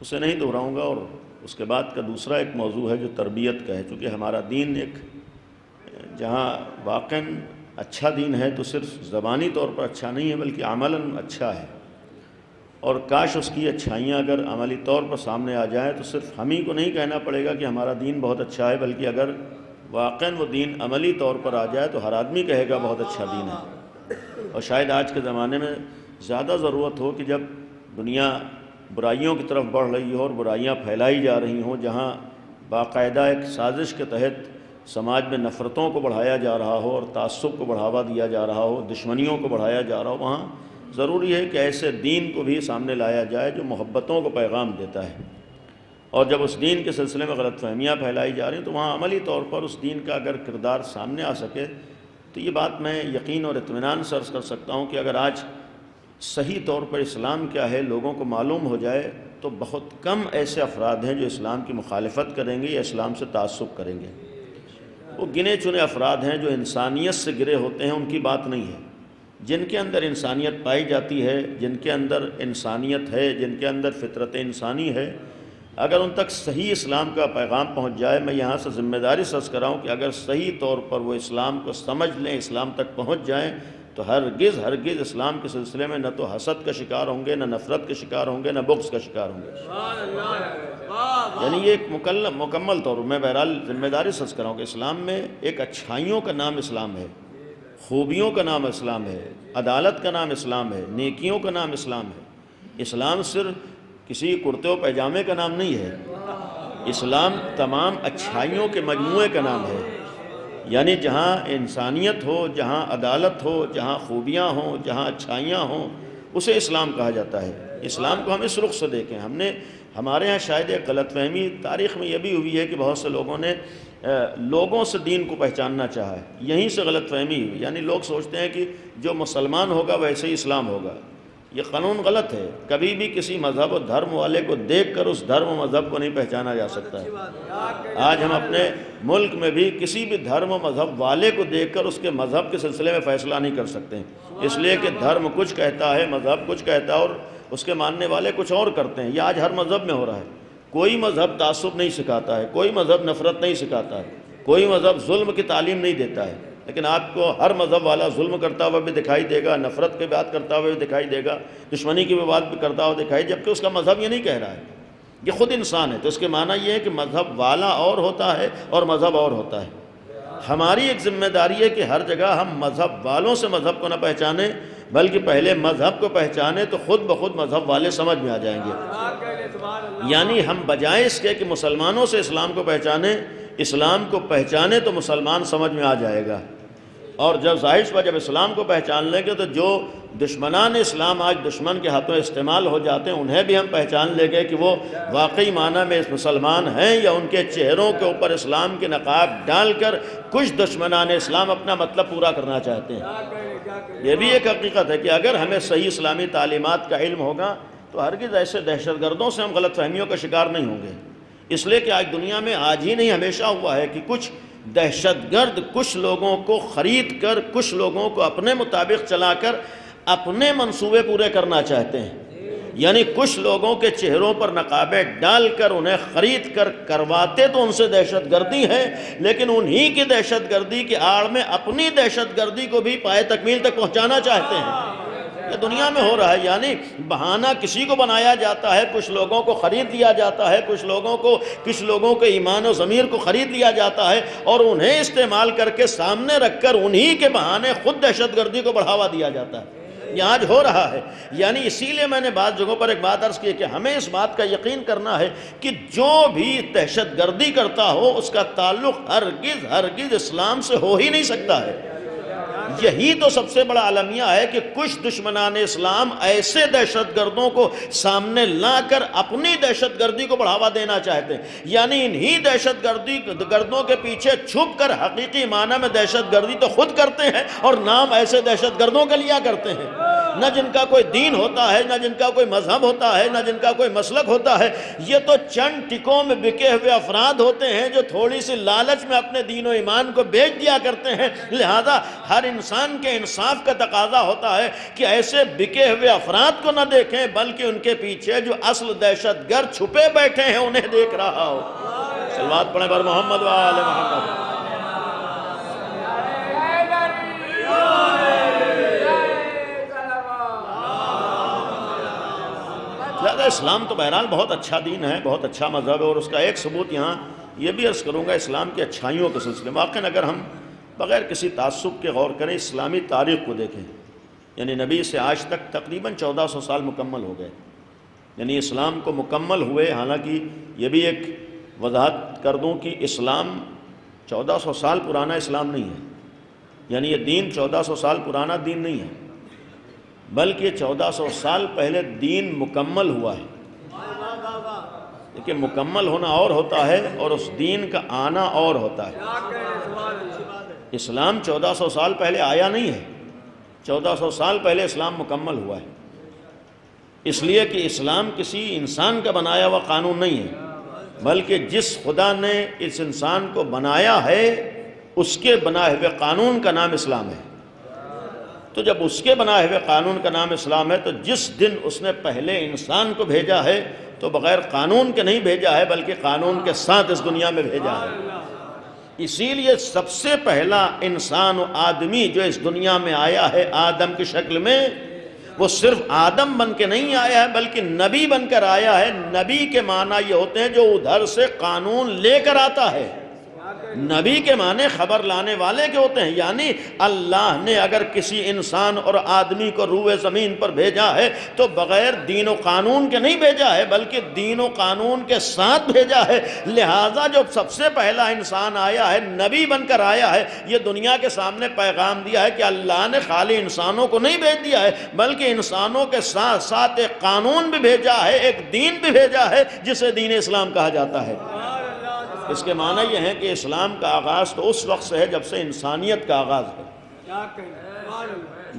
[SPEAKER 7] اسے نہیں دہراؤں گا۔ اور اس کے بعد کا دوسرا ایک موضوع ہے جو تربیت کا ہے، چونکہ ہمارا دین ایک جہاں واقعاً اچھا دین ہے تو صرف زبانی طور پر اچھا نہیں ہے بلکہ عملاً اچھا ہے۔ اور کاش اس کی اچھائیاں اگر عملی طور پر سامنے آ جائیں تو صرف ہم ہی کو نہیں کہنا پڑے گا کہ ہمارا دین بہت اچھا ہے، بلکہ اگر واقعاً وہ دین عملی طور پر آ جائے تو ہر آدمی کہے گا بہت اچھا دین ہے۔ اور شاید آج کے زمانے میں زیادہ ضرورت ہو کہ جب دنیا برائیوں کی طرف بڑھ رہی ہو اور برائیاں پھیلائی جا رہی ہوں، جہاں باقاعدہ ایک سازش کے تحت سماج میں نفرتوں کو بڑھایا جا رہا ہو اور تعصب کو بڑھاوا دیا جا رہا ہو، دشمنیوں کو بڑھایا جا رہا ہو، وہاں ضروری ہے کہ ایسے دین کو بھی سامنے لایا جائے جو محبتوں کو پیغام دیتا ہے۔ اور جب اس دین کے سلسلے میں غلط فہمیاں پھیلائی جا رہی ہیں تو وہاں عملی طور پر اس دین کا اگر کردار سامنے آ سکے تو یہ بات میں یقین اور اطمینان سے عرض کر سکتا ہوں کہ اگر آج صحیح طور پر اسلام کیا ہے لوگوں کو معلوم ہو جائے تو بہت کم ایسے افراد ہیں جو اسلام کی مخالفت کریں گے یا اسلام سے تعصب کریں گے۔ وہ گنے چنے افراد ہیں جو انسانیت سے گرے ہوتے ہیں، ان کی بات نہیں ہے۔ جن کے اندر انسانیت پائی جاتی ہے، جن کے اندر انسانیت ہے، جن کے اندر فطرت انسانی ہے، اگر ان تک صحیح اسلام کا پیغام پہنچ جائے، میں یہاں سے ذمہ داری سے عرض کر رہا ہوں کہ اگر صحیح طور پر وہ اسلام کو سمجھ لیں، اسلام تک پہنچ جائیں تو ہرگز اسلام کے سلسلے میں نہ تو حسد کا شکار ہوں گے، نہ نفرت کے شکار ہوں گے، نہ بغض کا شکار ہوں گے۔ یعنی یہ ایک مکمل طور پر میں بہرحال ذمہ داری سے عرض کر رہا ہوں کہ اسلام میں ایک اچھائیوں کا نام اسلام ہے، خوبیوں کا نام اسلام ہے، عدالت کا نام اسلام ہے، نیکیوں کا نام اسلام ہے۔ اسلام صرف کسی کرتے و پیجامے کا نام نہیں ہے، اسلام تمام اچھائیوں کے مجموعے کا نام ہے۔ یعنی جہاں انسانیت ہو، جہاں عدالت ہو، جہاں خوبیاں ہوں، جہاں اچھائیاں ہوں، اسے اسلام کہا جاتا ہے۔ اسلام کو ہم اس رخ سے دیکھیں۔ ہمارے ہاں شاید ایک غلط فہمی تاریخ میں یہ بھی ہوئی ہے کہ بہت سے لوگوں نے لوگوں سے دین کو پہچاننا چاہا ہے، یہیں سے غلط فہمی ہوئی۔ یعنی لوگ سوچتے ہیں کہ جو مسلمان ہوگا ویسے ہی اسلام ہوگا۔ یہ قانون غلط ہے۔ کبھی بھی کسی مذہب و دھرم والے کو دیکھ کر اس دھرم و مذہب کو نہیں پہچانا جا سکتا ہے۔ آج ہم اپنے ملک میں بھی کسی بھی دھرم و مذہب والے کو دیکھ کر اس کے مذہب کے سلسلے میں فیصلہ نہیں کر سکتے ہیں، اس لیے کہ دھرم کچھ کہتا ہے، مذہب کچھ کہتا ہے اور اس کے ماننے والے کچھ اور کرتے ہیں۔ یہ آج ہر مذہب میں ہو رہا ہے۔ کوئی مذہب تعصب نہیں سکھاتا ہے، کوئی مذہب نفرت نہیں سکھاتا ہے، کوئی مذہب ظلم کی تعلیم نہیں دیتا ہے، لیکن آپ کو ہر مذہب والا ظلم کرتا ہوا بھی دکھائی دے گا، نفرت کی بات کرتا ہوا بھی دکھائی دے گا، دشمنی کی بھی بات بھی کرتا ہوا دکھائی، جبکہ اس کا مذہب یہ نہیں کہہ رہا ہے، یہ خود انسان ہے۔ تو اس کے معنی یہ ہے کہ مذہب والا اور ہوتا ہے اور مذہب اور ہوتا ہے۔ ہماری ایک ذمہ داری ہے کہ ہر جگہ ہم مذہب والوں سے مذہب کو نہ پہچانیں، بلکہ پہلے مذہب کو پہچانیں تو خود بخود مذہب والے سمجھ میں آ جائیں گے۔ یعنی ہم بجائے اس کے کہ مسلمانوں سے اسلام کو پہچانیں، اسلام کو پہچانیں تو مسلمان سمجھ میں آ جائے گا۔ اور جب ظاہر پر جب اسلام کو پہچان لیں گے تو جو دشمنان اسلام آج دشمن کے ہاتھوں استعمال ہو جاتے ہیں انہیں بھی ہم پہچان لیں گے کہ وہ واقعی معنی میں مسلمان ہیں یا ان کے چہروں کے اوپر اسلام کے نقاب ڈال کر کچھ دشمنان اسلام اپنا مطلب پورا کرنا چاہتے ہیں۔ یہ بھی ایک حقیقت ہے کہ اگر ہمیں صحیح اسلامی تعلیمات کا علم ہوگا تو ہرگز ایسے دہشت گردوں سے ہم غلط فہمیوں کا شکار نہیں ہوں گے۔ اس لیے کہ آج دنیا میں آج ہی نہیں ہمیشہ ہوا ہے کہ کچھ دہشت گرد کچھ لوگوں کو خرید کر، کچھ لوگوں کو اپنے مطابق چلا کر اپنے منصوبے پورے کرنا چاہتے ہیں۔ یعنی کچھ لوگوں کے چہروں پر نقابیں ڈال کر انہیں خرید کر کرواتے تو ان سے دہشت گردی ہے، لیکن انہی کی دہشت گردی کی آڑ میں اپنی دہشت گردی کو بھی پائے تکمیل تک پہنچانا چاہتے ہیں۔ یہ دنیا میں ہو رہا ہے۔ یعنی بہانہ کسی کو بنایا جاتا ہے، کچھ لوگوں کو خرید لیا جاتا ہے، کچھ لوگوں کے ایمان و ضمیر کو خرید لیا جاتا ہے اور انہیں استعمال کر کے سامنے رکھ کر انہی کے بہانے خود دہشت گردی کو بڑھاوا دیا جاتا ہے۔ یہ آج ہو رہا ہے۔ یعنی اسی لیے میں نے بعض جگہوں پر ایک بات عرض کی کہ ہمیں اس بات کا یقین کرنا ہے کہ جو بھی دہشت گردی کرتا ہو اس کا تعلق ہرگز اسلام سے ہو ہی نہیں سکتا ہے۔ یہی تو سب سے بڑا المیہ ہے کہ کچھ دشمنان اسلام ایسے دہشت گردوں کو سامنے لا کر اپنی دہشت گردی کو بڑھاوا دینا چاہتے ہیں۔ یعنی انہی دہشت گردوں کے پیچھے چھپ کر حقیقی معنی میں دہشت گردی تو خود کرتے ہیں اور نام ایسے دہشت گردوں کا لیا کرتے ہیں، نہ جن کا کوئی دین ہوتا ہے، نہ جن کا کوئی مذہب ہوتا ہے، نہ جن کا کوئی مسلک ہوتا ہے۔ یہ تو چند ٹکوں میں بکے ہوئے افراد ہوتے ہیں جو تھوڑی سی لالچ میں اپنے دین و ایمان کو بیچ دیا کرتے ہیں۔ لہذا ہر انسان کے انصاف کا تقاضا ہوتا ہے کہ ایسے بکے ہوئے افراد کو نہ دیکھیں بلکہ ان کے پیچھے جو اصل دہشت گرد چھپے بیٹھے ہیں انہیں دیکھ رہا ہو۔ صلوات پڑھیں بر محمد و آل محمد۔ لہذا اسلام تو بہرحال بہت اچھا دین ہے، بہت اچھا مذہب ہے، اور اس کا ایک ثبوت یہاں یہ بھی عرض کروں گا اسلام کی اچھائیوں کے سلسلے میں۔ واقعاً اگر ہم بغیر کسی تعصب کے غور کریں، اسلامی تاریخ کو دیکھیں، یعنی نبی سے آج تک تقریباً 1400 سال مکمل ہو گئے، یعنی اسلام کو مکمل ہوئے۔ حالانکہ یہ بھی ایک وضاحت کر دوں کہ اسلام 1400 سال پرانا اسلام نہیں ہے، یعنی یہ دین 1400 سال پرانا دین نہیں ہے، بلکہ 1400 سال پہلے دین مکمل ہوا ہے۔ لیکن مکمل ہونا اور ہوتا ہے اور اس دین کا آنا اور ہوتا ہے۔ اسلام 1400 سال پہلے آیا نہیں ہے، 1400 سال پہلے اسلام مکمل ہوا ہے، اس لیے کہ اسلام کسی انسان کا بنایا ہوا قانون نہیں ہے، بلکہ جس خدا نے اس انسان کو بنایا ہے اس کے بنائے ہوئے قانون کا نام اسلام ہے۔ تو جب اس کے بنائے ہوئے قانون کا نام اسلام ہے تو جس دن اس نے پہلے انسان کو بھیجا ہے تو بغیر قانون کے نہیں بھیجا ہے، بلکہ قانون کے ساتھ اس دنیا میں بھیجا ہے۔ اسی لیے سب سے پہلا انسان و آدمی جو اس دنیا میں آیا ہے آدم کی شکل میں، وہ صرف آدم بن کے نہیں آیا ہے بلکہ نبی بن کر آیا ہے۔ نبی کے معنی یہ ہوتے ہیں جو ادھر سے قانون لے کر آتا ہے۔ نبی کے معنی خبر لانے والے کے ہوتے ہیں، یعنی اللہ نے اگر کسی انسان اور آدمی کو روئے زمین پر بھیجا ہے تو بغیر دین و قانون کے نہیں بھیجا ہے بلکہ دین و قانون کے ساتھ بھیجا ہے۔ لہٰذا جو سب سے پہلا انسان آیا ہے، نبی بن کر آیا ہے، یہ دنیا کے سامنے پیغام دیا ہے کہ اللہ نے خالی انسانوں کو نہیں بھیج دیا ہے بلکہ انسانوں کے ساتھ ساتھ ایک قانون بھی بھیجا ہے، ایک دین بھی بھیجا ہے جسے دین اسلام کہا جاتا ہے۔ اس کے معنی یہ ہے کہ اسلام کا آغاز تو اس وقت سے ہے جب سے انسانیت کا آغاز ہے،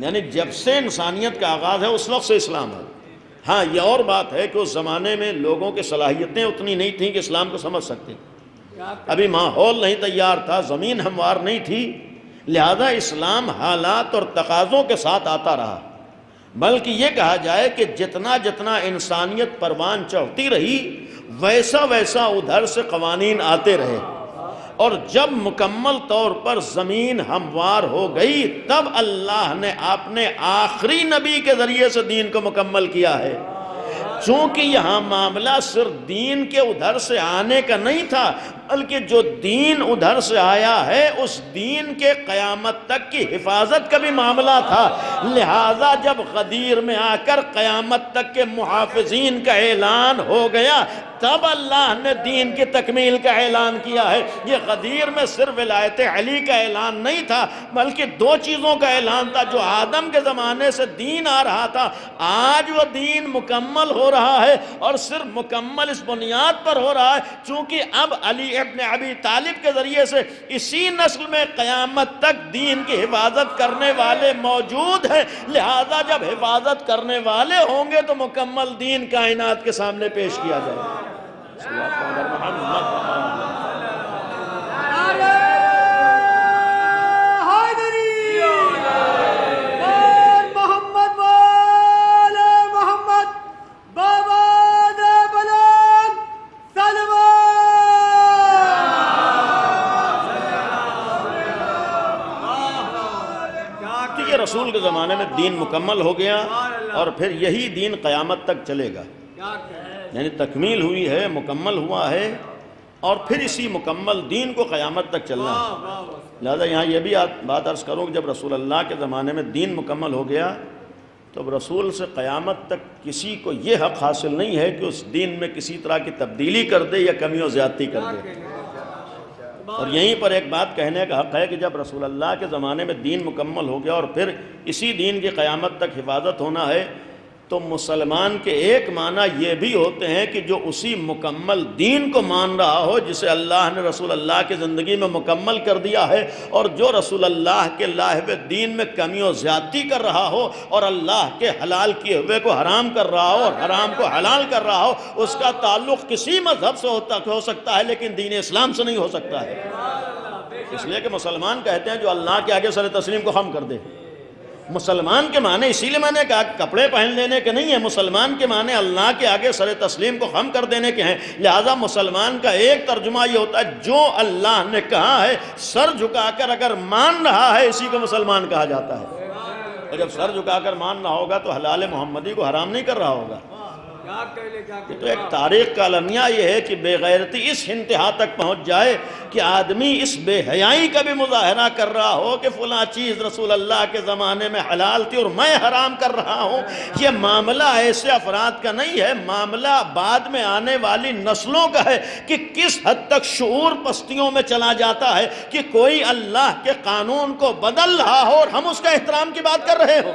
[SPEAKER 7] یعنی جب سے انسانیت کا آغاز ہے اس وقت سے اسلام ہے۔ ہاں یہ اور بات ہے کہ اس زمانے میں لوگوں کی صلاحیتیں اتنی نہیں تھیں کہ اسلام کو سمجھ سکتے، ابھی ماحول نہیں تیار تھا، زمین ہموار نہیں تھی، لہذا اسلام حالات اور تقاضوں کے ساتھ آتا رہا۔ بلکہ یہ کہا جائے کہ جتنا جتنا انسانیت پروان چڑھتی رہی ویسا ویسا ادھر سے قوانین آتے رہے، اور جب مکمل طور پر زمین ہموار ہو گئی تب اللہ نے اپنے آخری نبی کے ذریعے سے دین کو مکمل کیا ہے۔ چونکہ یہاں معاملہ صرف دین کے ادھر سے آنے کا نہیں تھا بلکہ جو دین ادھر سے آیا ہے اس دین کے قیامت تک کی حفاظت کا بھی معاملہ تھا۔ لہٰذا جب غدیر میں آ کر قیامت تک کے محافظین کا اعلان ہو گیا تب اللہ نے دین کی تکمیل کا اعلان کیا ہے۔ یہ غدیر میں صرف ولایت علی کا اعلان نہیں تھا بلکہ دو چیزوں کا اعلان تھا۔ جو آدم کے زمانے سے دین آ رہا تھا آج وہ دین مکمل ہو رہا ہے، اور صرف مکمل اس بنیاد پر ہو رہا ہے چونکہ اب علی ابن ابی طالب کے ذریعے سے اسی نسل میں قیامت تک دین کی حفاظت کرنے والے موجود ہیں۔ لہذا جب حفاظت کرنے والے ہوں گے تو مکمل دین کائنات کے سامنے پیش کیا جائے گا۔ رسول کے زمانے میں دین مکمل ہو گیا اور پھر یہی دین قیامت تک چلے گا، یعنی تکمیل ہوئی ہے، مکمل ہوا ہے، اور پھر اسی مکمل دین کو قیامت تک چلنا ہے۔ لہذا یہاں یہ بھی بات عرض کروں کہ جب رسول اللہ کے زمانے میں دین مکمل ہو گیا تو رسول سے قیامت تک کسی کو یہ حق حاصل نہیں ہے کہ اس دین میں کسی طرح کی تبدیلی کر دے یا کمی و زیادتی کر دے۔ اور یہیں پر ایک بات کہنے کا حق ہے کہ جب رسول اللہ کے زمانے میں دین مکمل ہو گیا اور پھر اسی دین کی قیامت تک حفاظت ہونا ہے تو مسلمان کے ایک معنی یہ بھی ہوتے ہیں کہ جو اسی مکمل دین کو مان رہا ہو جسے اللہ نے رسول اللہ کی زندگی میں مکمل کر دیا ہے، اور جو رسول اللہ کے لائے ہوئے دین میں کمی و زیادتی کر رہا ہو اور اللہ کے حلال کیے ہوئے کو حرام کر رہا ہو اور حرام کو حلال کر رہا ہو، اس کا تعلق کسی مذہب سے ہو سکتا ہے لیکن دین اسلام سے نہیں ہو سکتا ہے۔ اس لیے کہ مسلمان کہتے ہیں جو اللہ کے آگے سر تسلیم کو خم کر دے۔ مسلمان کے معنی اسی لیے میں نے کہا کپڑے پہن لینے کے نہیں ہیں، مسلمان کے معنی اللہ کے آگے سر تسلیم کو خم کر دینے کے ہیں۔ لہذا مسلمان کا ایک ترجمہ یہ ہوتا ہے جو اللہ نے کہا ہے سر جھکا کر اگر مان رہا ہے اسی کو مسلمان کہا جاتا ہے، اور جب سر جھکا کر مان رہا ہوگا تو حلال محمدی کو حرام نہیں کر رہا ہوگا، تو ایک تاریخ کا المیہ یہ ہے کہ بے غیرتی اس انتہا تک پہنچ جائے کہ آدمی اس بے حیائی کا بھی مظاہرہ کر رہا ہو کہ فلاں چیز رسول اللہ کے زمانے میں حلال تھی اور میں حرام کر رہا ہوں. یہ معاملہ ایسے افراد کا نہیں ہے، معاملہ بعد میں آنے والی نسلوں کا ہے کہ کس حد تک شعور پستیوں میں چلا جاتا ہے کہ کوئی اللہ کے قانون کو بدل رہا ہو اور ہم اس کا احترام کی بات کر رہے ہو.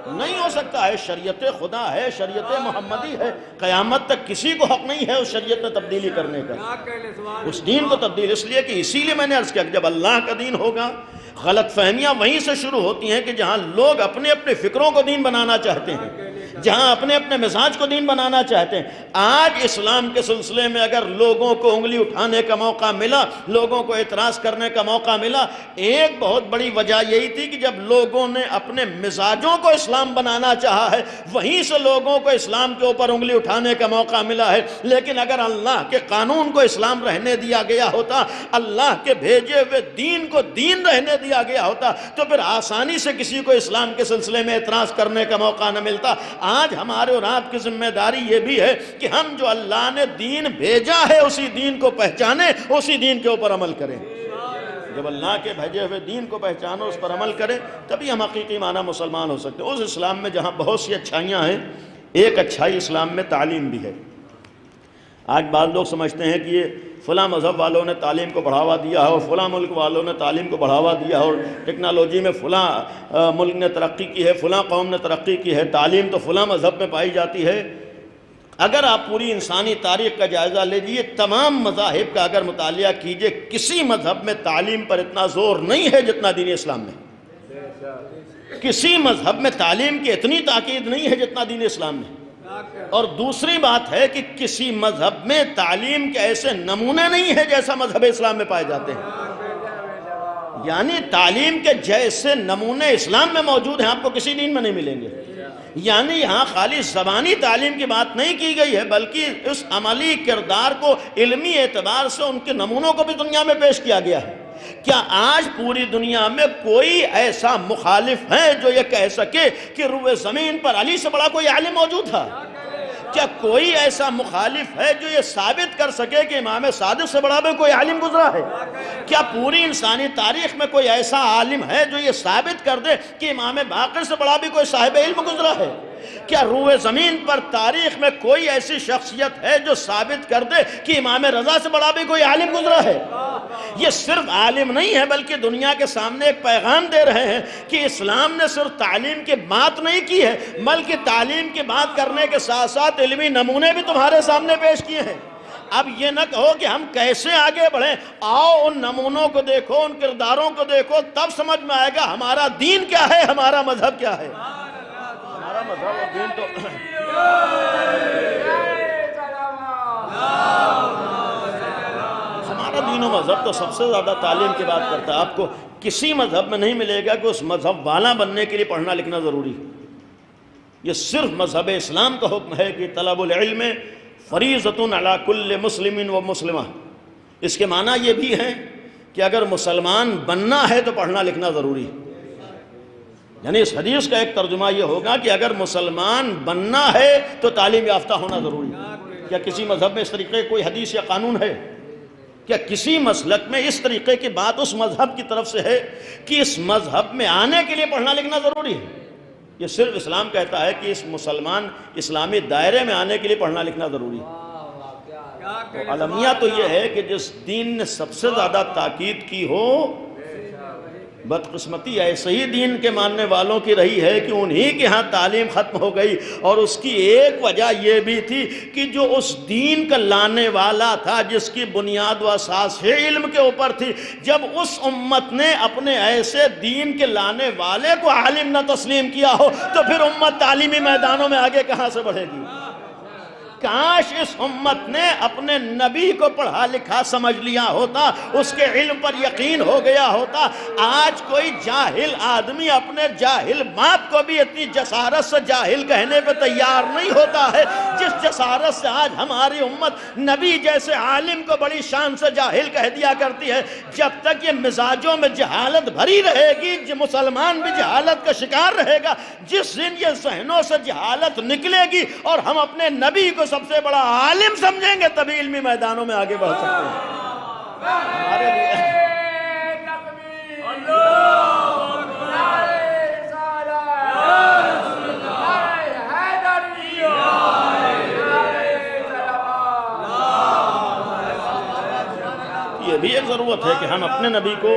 [SPEAKER 7] نہیں ہو سکتا ہے. شریعت خدا ہے، شریعت محمدی ہے، قیامت تک کسی کو حق نہیں ہے اس شریعت میں تبدیلی کرنے کا، اس دین کو تبدیل. اس لیے کہ اسی لیے میں نے عرض کیا کہ جب اللہ کا دین ہوگا، غلط فہمیاں وہیں سے شروع ہوتی ہیں کہ جہاں لوگ اپنے اپنے فکروں کو دین بنانا چاہتے ہیں، جہاں اپنے اپنے مزاج کو دین بنانا چاہتے ہیں. آج اسلام کے سلسلے میں اگر لوگوں کو انگلی اٹھانے کا موقع ملا، لوگوں کو اعتراض کرنے کا موقع ملا، ایک بہت بڑی وجہ یہی تھی کہ جب لوگوں نے اپنے مزاجوں کو اسلام بنانا چاہا ہے، وہیں سے لوگوں کو اسلام کے اوپر انگلی اٹھانے کا موقع ملا ہے. لیکن اگر اللہ کے قانون کو اسلام رہنے دیا گیا ہوتا، اللہ کے بھیجے ہوئے دین کو دین رہنے دیا گیا ہوتا، تو پھر آسانی سے کسی کو اسلام کے سلسلے میں اعتراض کرنے کا موقع نہ ملتا. آج ہمارے اور آپ کی ذمہ داری یہ بھی ہے کہ ہم جو اللہ نے دین بھیجا ہے اسی دین کو پہچانیں، اسی دین کے اوپر عمل کریں. جب اللہ کے بھیجے ہوئے دین کو پہچانو، اس پر عمل کریں، تبھی ہم حقیقی معنی مسلمان ہو سکتے ہیں. اس اسلام میں جہاں بہت سی اچھائیاں ہیں، ایک اچھائی اسلام میں تعلیم بھی ہے. آج بعض لوگ سمجھتے ہیں کہ یہ فلاں مذہب والوں نے تعلیم کو بڑھاوا دیا ہے اور فلاں ملک والوں نے تعلیم کو بڑھاوا دیا ہے اور ٹیکنالوجی میں فلاں ملک نے ترقی کی ہے، فلاں قوم نے ترقی کی ہے، تعلیم تو فلاں مذہب میں پائی جاتی ہے. اگر آپ پوری انسانی تاریخ کا جائزہ لیجئے، تمام مذاہب کا اگر مطالعہ کیجئے، کسی مذہب میں تعلیم پر اتنا زور نہیں ہے جتنا دین اسلام میں. کسی مذہب میں تعلیم کی اتنی تاکید نہیں ہے جتنا دین اسلام میں. اور دوسری بات ہے کہ کسی مذہب میں تعلیم کے ایسے نمونے نہیں ہیں جیسا مذہب اسلام میں پائے جاتے ہیں. یعنی تعلیم کے جیسے نمونے اسلام میں موجود ہیں، آپ کو کسی دین میں نہیں ملیں گے. یعنی یہاں خالی زبانی تعلیم کی بات نہیں کی گئی ہے، بلکہ اس عملی کردار کو علمی اعتبار سے ان کے نمونوں کو بھی دنیا میں پیش کیا گیا ہے. کیا آج پوری دنیا میں کوئی ایسا مخالف ہے جو یہ کہہ سکے کہ روئے زمین پر علی سے بڑا کوئی عالم موجود تھا؟ کیا کوئی ایسا مخالف ہے جو یہ ثابت کر سکے کہ امام صادق سے بڑا بھی کوئی عالم گزرا ہے؟ کیا پوری انسانی تاریخ میں کوئی ایسا عالم ہے جو یہ ثابت کر دے کہ امام باقر سے بڑا بھی کوئی صاحب علم گزرا ہے؟ کیا روئے زمین پر تاریخ میں کوئی ایسی شخصیت ہے جو ثابت کر دے کہ امام رضا سے بڑا بھی کوئی عالم گزرا ہے؟ یہ صرف عالم نہیں ہے بلکہ دنیا کے سامنے ایک پیغام دے رہے ہیں کہ اسلام نے صرف تعلیم کی بات نہیں کی ہے، بلکہ تعلیم کی بات کرنے کے ساتھ ساتھ علمی نمونے بھی تمہارے سامنے پیش کیے ہیں. اب یہ نہ کہو کہ ہم کیسے آگے بڑھیں، آؤ ان نمونوں کو دیکھو، ان کرداروں کو دیکھو، تب سمجھ میں آئے گا ہمارا دین کیا ہے، ہمارا مذہب کیا ہے. ہمارا مذہب اور دین تو ہمارا دین و مذہب تو سب سے زیادہ تعلیم کی بات کرتا ہے. آپ کو کسی مذہب میں نہیں ملے گا کہ اس مذہب والا بننے کے لیے پڑھنا لکھنا ضروری ہے. یہ صرف مذہب اسلام کا حکم ہے کہ طلب العلم فریضۃ علی کل مسلم و مسلمہ. اس کے معنی یہ بھی ہے کہ اگر مسلمان بننا ہے تو پڑھنا لکھنا ضروری ہے. یعنی اس حدیث کا ایک ترجمہ یہ ہوگا کہ اگر مسلمان بننا ہے تو تعلیم یافتہ ہونا ضروری ہے. کیا کسی مذہب میں اس طریقے کوئی حدیث یا قانون ہے؟ کیا کسی مسلک میں اس طریقے کی بات اس مذہب کی طرف سے ہے کہ اس مذہب میں آنے کے لیے پڑھنا لکھنا ضروری ہے؟ یہ صرف اسلام کہتا ہے کہ اس مسلمان اسلامی دائرے میں آنے کے لیے پڑھنا لکھنا ضروری ہے. تو المیہ تو یہ ہے کہ جس دین نے سب سے زیادہ تاکید کی ہو، بدقسمتی ایسے ہی دین کے ماننے والوں کی رہی ہے کہ انہی کے ہاں تعلیم ختم ہو گئی. اور اس کی ایک وجہ یہ بھی تھی کہ جو اس دین کا لانے والا تھا، جس کی بنیاد و اساس علم کے اوپر تھی، جب اس امت نے اپنے ایسے دین کے لانے والے کو عالم نہ تسلیم کیا ہو تو پھر امت تعلیمی میدانوں میں آگے کہاں سے بڑھے گی؟ کاش اس امت نے اپنے نبی کو پڑھا لکھا سمجھ لیا ہوتا، اس کے علم پر یقین ہو گیا ہوتا۔ آج کوئی جاہل آدمی اپنے جاہل باپ کو بھی اتنی جسارت سے جاہل کہنے پہ تیار نہیں ہوتا ہے جس جسارت سے آج ہماری امت نبی جیسے عالم کو بڑی شان سے جاہل کہہ دیا کرتی ہے۔ جب تک یہ مزاجوں میں جہالت بھری رہے گی، مسلمان بھی جہالت کا شکار رہے گا۔ جس دن یہ ذہنوں سے جہالت نکلے گی اور ہم اپنے نبی کو سب سے بڑا عالم سمجھیں گے، تبھی علمی میدانوں میں آگے بڑھ سکتے ہیں۔ ہمارے لیے یہ بھی ایک ضرورت ہے کہ ہم اپنے نبی کو،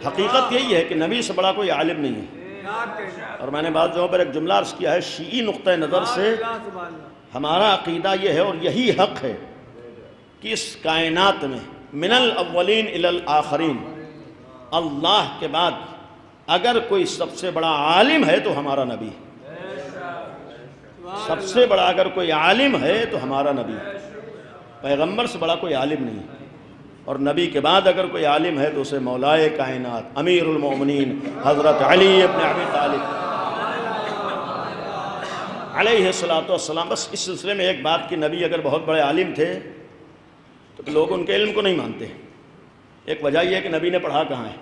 [SPEAKER 7] حقیقت یہی ہے کہ نبی سے بڑا کوئی عالم نہیں ہے۔ اور میں نے بعض جگہوں پر ایک جملہ عرض کیا ہے، شیعی نقطہ نظر سے ہمارا عقیدہ یہ ہے اور یہی حق ہے کہ اس کائنات میں من الاولین الی الآخرین اللہ کے بعد اگر کوئی سب سے بڑا عالم ہے تو ہمارا نبی، سب سے بڑا اگر کوئی عالم ہے تو ہمارا نبی، پیغمبر سے بڑا کوئی عالم نہیں۔ اور نبی کے بعد اگر کوئی عالم ہے تو اسے مولائے کائنات امیر المومنین حضرت علی ابن ابی طالب علیہ السلام۔ بس اس سلسلے میں ایک بات کہ نبی اگر بہت بڑے عالم تھے تو لوگ ان کے علم کو نہیں مانتے۔ ایک وجہ یہ ہے کہ نبی نے پڑھا کہاں ہے،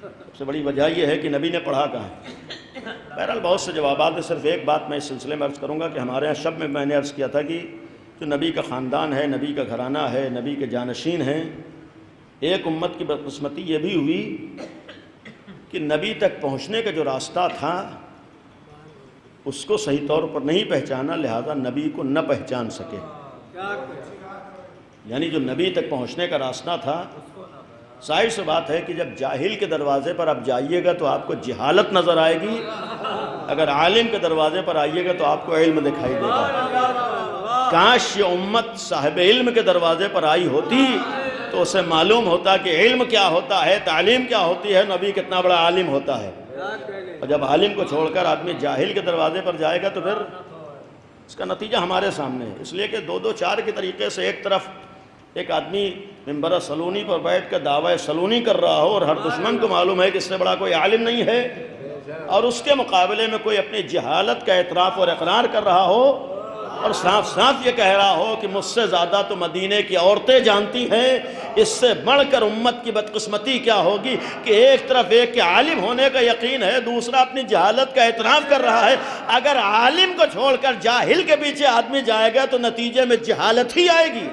[SPEAKER 7] سب سے بڑی وجہ یہ ہے کہ نبی نے پڑھا کہاں ہے۔ بہرحال بہت سے جوابات ہیں، صرف ایک بات میں اس سلسلے میں عرض کروں گا کہ ہمارے یہاں شب میں نے عرض کیا تھا کہ جو نبی کا خاندان ہے، نبی کا گھرانہ ہے، نبی کے جانشین ہیں، ایک امت کی بدقسمتی یہ بھی ہوئی کہ نبی تک پہنچنے کا جو راستہ تھا اس کو صحیح طور پر نہیں پہچانا، لہذا نبی کو نہ پہچان سکے۔ یعنی جو نبی تک پہنچنے کا راستہ تھا، ظاہر سی بات ہے کہ جب جاہل کے دروازے پر آپ جائیے گا تو آپ کو جہالت نظر آئے گی، اگر عالم کے دروازے پر آئیے گا تو آپ کو علم دکھائی دے گا۔ کاش یہ امت صاحب علم کے دروازے پر آئی ہوتی تو اسے معلوم ہوتا کہ علم کیا ہوتا ہے، تعلیم کیا ہوتی ہے، نبی کتنا بڑا عالم ہوتا ہے۔ اور جب عالم کو چھوڑ کر آدمی جاہل کے دروازے پر جائے گا تو پھر اس کا نتیجہ ہمارے سامنے ہے۔ اس لیے کہ دو چار کے طریقے سے ایک طرف ایک آدمی ممبر سلونی پر بیٹھ کر دعوی سلونی کر رہا ہو اور ہر دشمن کو معلوم ہے کہ اس سے بڑا کوئی عالم نہیں ہے، اور اس کے مقابلے میں کوئی اپنی جہالت کا اعتراف اور اقرار کر رہا ہو اور صاف صاف یہ کہہ رہا ہو کہ مجھ سے زیادہ تو مدینے کی عورتیں جانتی ہیں، اس سے بڑھ کر امت کی بدقسمتی کیا ہوگی کہ ایک طرف ایک کے عالم ہونے کا یقین ہے، دوسرا اپنی جہالت کا اعتراف کر رہا ہے۔ اگر عالم کو چھوڑ کر جاہل کے پیچھے آدمی جائے گا تو نتیجے میں جہالت ہی آئے گی۔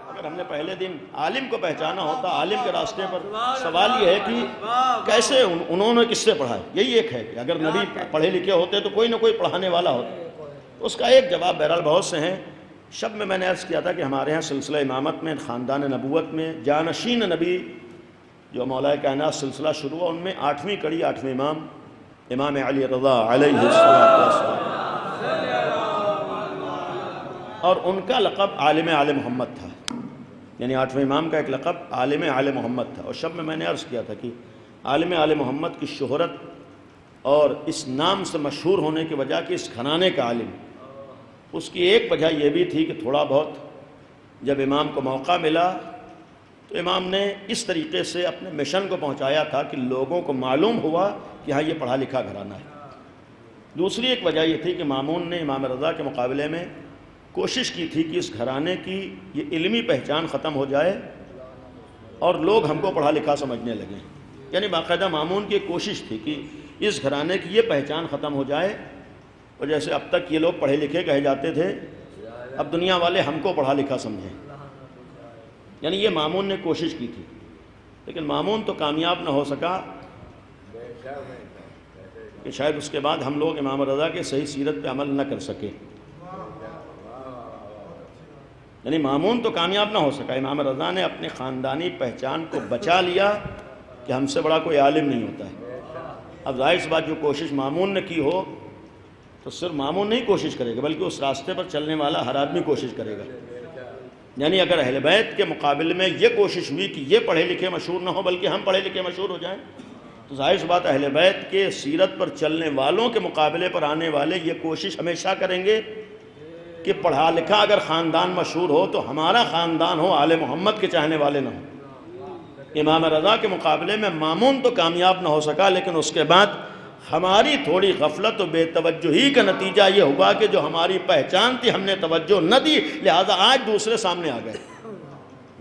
[SPEAKER 7] اگر ہم نے پہلے دن عالم کو پہچانا ہوتا، عالم کے راستے پر، سوال یہ ہے کہ کیسے انہوں نے کس سے پڑھا ہے۔ یہی ایک ہے کہ اگر نبی پڑھے لکھے ہوتے تو کوئی نہ کوئی پڑھانے والا ہوتا۔ اس کا ایک جواب بہرحال بہت سے ہیں۔ شب میں نے عرض کیا تھا کہ ہمارے ہاں سلسلہ امامت میں، خاندان نبوت میں جانشین نبی جو مولائے کائنات سلسلہ شروع ہوا، ان میں 8ویں کڑی 8ویں امام، امام علی رضا علیہ السلام، اور ان کا لقب عالم آل محمد تھا۔ یعنی 8ویں امام کا ایک لقب عالم آل محمد تھا۔ اور شب میں نے عرض کیا تھا کہ عالم آل محمد کی شہرت اور اس نام سے مشہور ہونے کی وجہ کہ اس گھرانے کا عالم، اس کی ایک وجہ یہ بھی تھی کہ تھوڑا بہت جب امام کو موقع ملا تو امام نے اس طریقے سے اپنے مشن کو پہنچایا تھا کہ لوگوں کو معلوم ہوا کہ ہاں یہ پڑھا لکھا گھرانہ ہے۔ دوسری ایک وجہ یہ تھی کہ مامون نے امام رضا کے مقابلے میں کوشش کی تھی کہ اس گھرانے کی یہ علمی پہچان ختم ہو جائے اور لوگ ہم کو پڑھا لکھا سمجھنے لگیں۔ یعنی باقاعدہ مامون کی کوشش تھی کہ اس گھرانے کی یہ پہچان ختم ہو جائے، اور جیسے اب تک یہ لوگ پڑھے لکھے کہے جاتے تھے، اب دنیا والے ہم کو پڑھا لکھا سمجھیں۔ یعنی یہ مامون نے کوشش کی تھی، لیکن مامون تو کامیاب نہ ہو سکا کہ شاید اس کے بعد ہم لوگ امام رضا کے صحیح سیرت پہ عمل نہ کر سکے۔ یعنی مامون تو کامیاب نہ ہو سکا، امام رضا نے اپنے خاندانی پہچان کو بچا لیا کہ ہم سے بڑا کوئی عالم نہیں ہوتا ہے۔ اب ظاہر سی بات جو کوشش مامون نے کی ہو تو صرف مامون نہیں کوشش کرے گا، بلکہ اس راستے پر چلنے والا ہر آدمی کوشش کرے گا۔ یعنی اگر اہل بیت کے مقابلے میں یہ کوشش ہوئی کہ یہ پڑھے لکھے مشہور نہ ہو بلکہ ہم پڑھے لکھے مشہور ہو جائیں، تو ظاہر سی بات اہل بیت کے سیرت پر چلنے والوں کے مقابلے پر آنے والے یہ کوشش ہمیشہ کریں گے کہ پڑھا لکھا اگر خاندان مشہور ہو تو ہمارا خاندان ہو آل محمد کے چاہنے والے نہ ہوں۔ امام رضا کے مقابلے میں مامون تو کامیاب نہ ہو سکا، لیکن اس کے بعد ہماری تھوڑی غفلت و بے توجہی کا نتیجہ یہ ہوا کہ جو ہماری پہچان تھی ہم نے توجہ نہ دی، لہذا آج دوسرے سامنے آ گئے،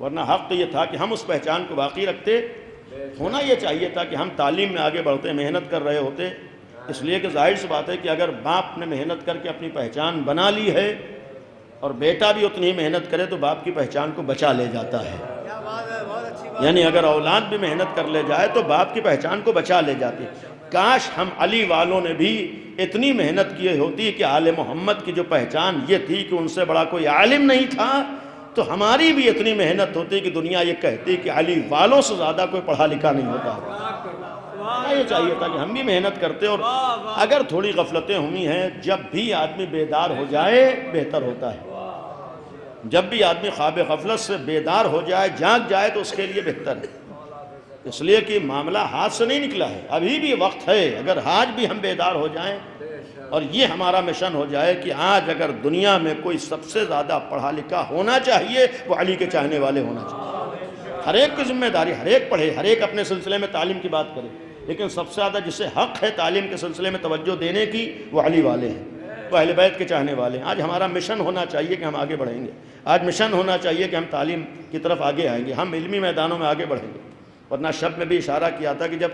[SPEAKER 7] ورنہ حق تو یہ تھا کہ ہم اس پہچان کو باقی رکھتے۔ ہونا یہ چاہیے تھا کہ ہم تعلیم میں آگے بڑھتے، محنت کر رہے ہوتے، اس لیے کہ ظاہر سی بات ہے کہ اگر باپ نے محنت کر کے اپنی پہچان بنا لی ہے اور بیٹا بھی اتنی ہی محنت کرے تو باپ کی پہچان کو بچا لے جاتا ہے۔ یعنی اگر اولاد بھی محنت کر لے جائے تو باپ کی پہچان کو بچا لے جاتی۔ کاش ہم علی والوں نے بھی اتنی محنت کی ہوتی کہ آل محمد کی جو پہچان یہ تھی کہ ان سے بڑا کوئی عالم نہیں تھا، تو ہماری بھی اتنی محنت ہوتی کہ دنیا یہ کہتی کہ علی والوں سے زیادہ کوئی پڑھا لکھا نہیں ہوتا۔ یہ چاہیے تھا کہ ہم بھی محنت کرتے، اور اگر تھوڑی غفلتیں ہوئی ہیں، جب بھی آدمی بیدار ہو جائے بہتر ہوتا ہے۔ جب بھی آدمی خواب غفلت سے بیدار ہو جائے، جاگ جائے تو اس کے لیے بہتر ہے، اس لیے کہ معاملہ ہاتھ سے نہیں نکلا ہے، ابھی بھی وقت ہے۔ اگر آج بھی ہم بیدار ہو جائیں اور یہ ہمارا مشن ہو جائے کہ آج اگر دنیا میں کوئی سب سے زیادہ پڑھا لکھا ہونا چاہیے وہ علی کے چاہنے والے ہونا چاہیے۔ ہر ایک کی ذمہ داری، ہر ایک پڑھے، ہر ایک اپنے سلسلے میں تعلیم کی بات کرے، لیکن سب سے زیادہ جسے حق ہے تعلیم کے سلسلے میں توجہ دینے کی وہ علی والے ہیں، وہ اہل بیت کے چاہنے والے ہیں۔ آج ہمارا مشن ہونا چاہیے کہ ہم آگے بڑھیں گے، آج مشن ہونا چاہیے کہ ہم تعلیم کی طرف آگے آئیں گے، ہم علمی میدانوں میں آگے بڑھیں گے۔ ورنہ شب میں بھی اشارہ کیا تھا کہ جب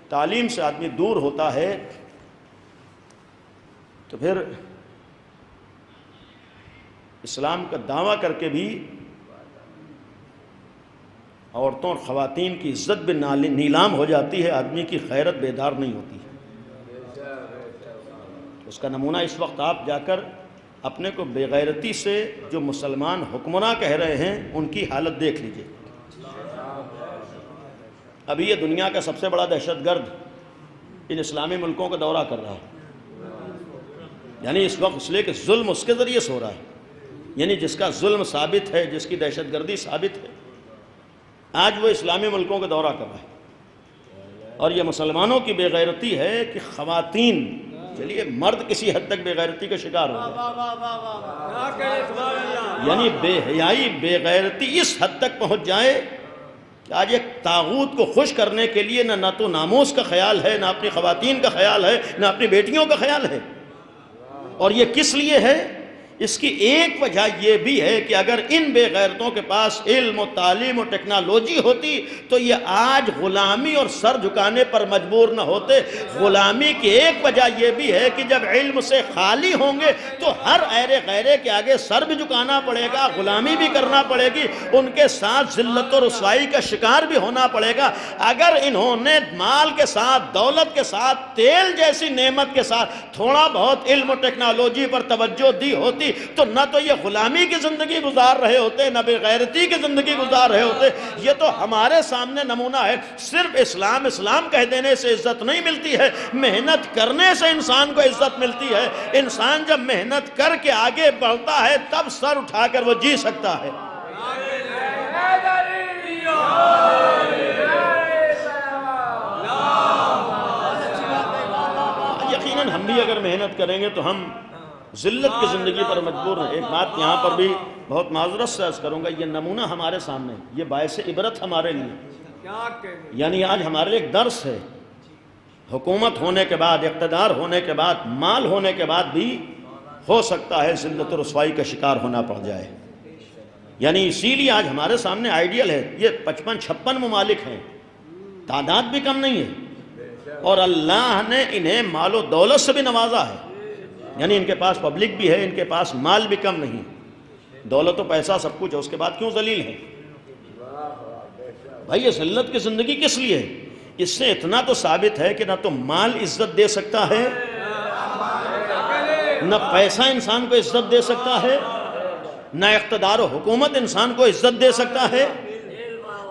[SPEAKER 7] تعلیم سے آدمی دور ہوتا ہے تو پھر اسلام کا دعویٰ کر کے بھی عورتوں اور خواتین کی عزت بھی نیلام ہو جاتی ہے، آدمی کی غیرت بیدار نہیں ہوتی۔ اس کا نمونہ اس وقت آپ جا کر اپنے کو بے غیرتی سے جو مسلمان حکمراں کہہ رہے ہیں ان کی حالت دیکھ لیجئے۔ ابھی یہ دنیا کا سب سے بڑا دہشت گرد ان اسلامی ملکوں کا دورہ کر رہا ہے، یعنی اس وقت اس لیے کہ ظلم اس کے ذریعے سے ہو رہا ہے، یعنی جس کا ظلم ثابت ہے، جس کی دہشت گردی ثابت ہے، آج وہ اسلامی ملکوں کا دورہ کر رہا ہے۔ اور یہ مسلمانوں کی بے غیرتی ہے کہ خواتین، چلیے مرد کسی حد تک بے غیرتی کا شکار ہو جائے، یعنی بے حیائی بے غیرتی اس حد تک پہنچ جائے کہ آج ایک طاغوت کو خوش کرنے کے لیے نہ تو ناموس کا خیال ہے، نہ اپنی خواتین کا خیال ہے، نہ اپنی بیٹیوں کا خیال ہے۔ اور یہ کس لیے ہے؟ اس کی ایک وجہ یہ بھی ہے کہ اگر ان بے غیرتوں کے پاس علم و تعلیم و ٹیکنالوجی ہوتی تو یہ آج غلامی اور سر جھکانے پر مجبور نہ ہوتے۔ غلامی کی ایک وجہ یہ بھی ہے کہ جب علم سے خالی ہوں گے تو ہر ایرے غیرے کے آگے سر بھی جھکانا پڑے گا، غلامی بھی کرنا پڑے گی، ان کے ساتھ ذلت و رسوائی کا شکار بھی ہونا پڑے گا۔ اگر انہوں نے مال کے ساتھ، دولت کے ساتھ، تیل جیسی نعمت کے ساتھ تھوڑا بہت علم و ٹیکنالوجی پر توجہ دی ہوتی تو نہ تو یہ غلامی کی زندگی گزار رہے ہوتے، نہ بے غیرتی کی زندگی گزار رہے ہوتے۔ یہ تو ہمارے سامنے نمونہ ہے۔ صرف اسلام اسلام کہہ دینے سے عزت نہیں ملتی ہے، محنت کرنے سے انسان کو عزت ملتی ہے۔ انسان جب محنت کر کے آگے بڑھتا ہے تب سر اٹھا کر وہ جی سکتا ہے۔ یقیناً ہم بھی اگر محنت کریں گے تو ہم ذلت کی زندگی پر مجبور ہیں۔ ایک بات یہاں پر بھی بہت معذرت سے عرض کروں گا، یہ نمونہ ہمارے سامنے، یہ باعث عبرت ہمارے لیے، یعنی آج ہمارے لیے ایک درس ہے۔ حکومت ہونے کے بعد، اقتدار ہونے کے بعد، مال ہونے کے بعد بھی ہو سکتا ہے ذلت و رسوائی کا شکار ہونا پڑ جائے، یعنی اسی لیے آج ہمارے سامنے آئیڈیل ہے۔ یہ 55-56 ممالک ہیں، تعداد بھی کم نہیں ہے، اور اللہ نے انہیں مال و دولت سے بھی نوازا ہے، یعنی ان کے پاس پبلک بھی ہے، ان کے پاس مال بھی کم نہیں، دولت و پیسہ سب کچھ ہے، اس کے بعد کیوں ذلیل ہے؟ بھائی یہ ذلت کی زندگی کس لیے ہے؟ اس سے اتنا تو ثابت ہے کہ نہ تو مال عزت دے سکتا ہے، نہ پیسہ انسان کو عزت دے سکتا ہے، نہ اقتدار و حکومت انسان کو عزت دے سکتا ہے۔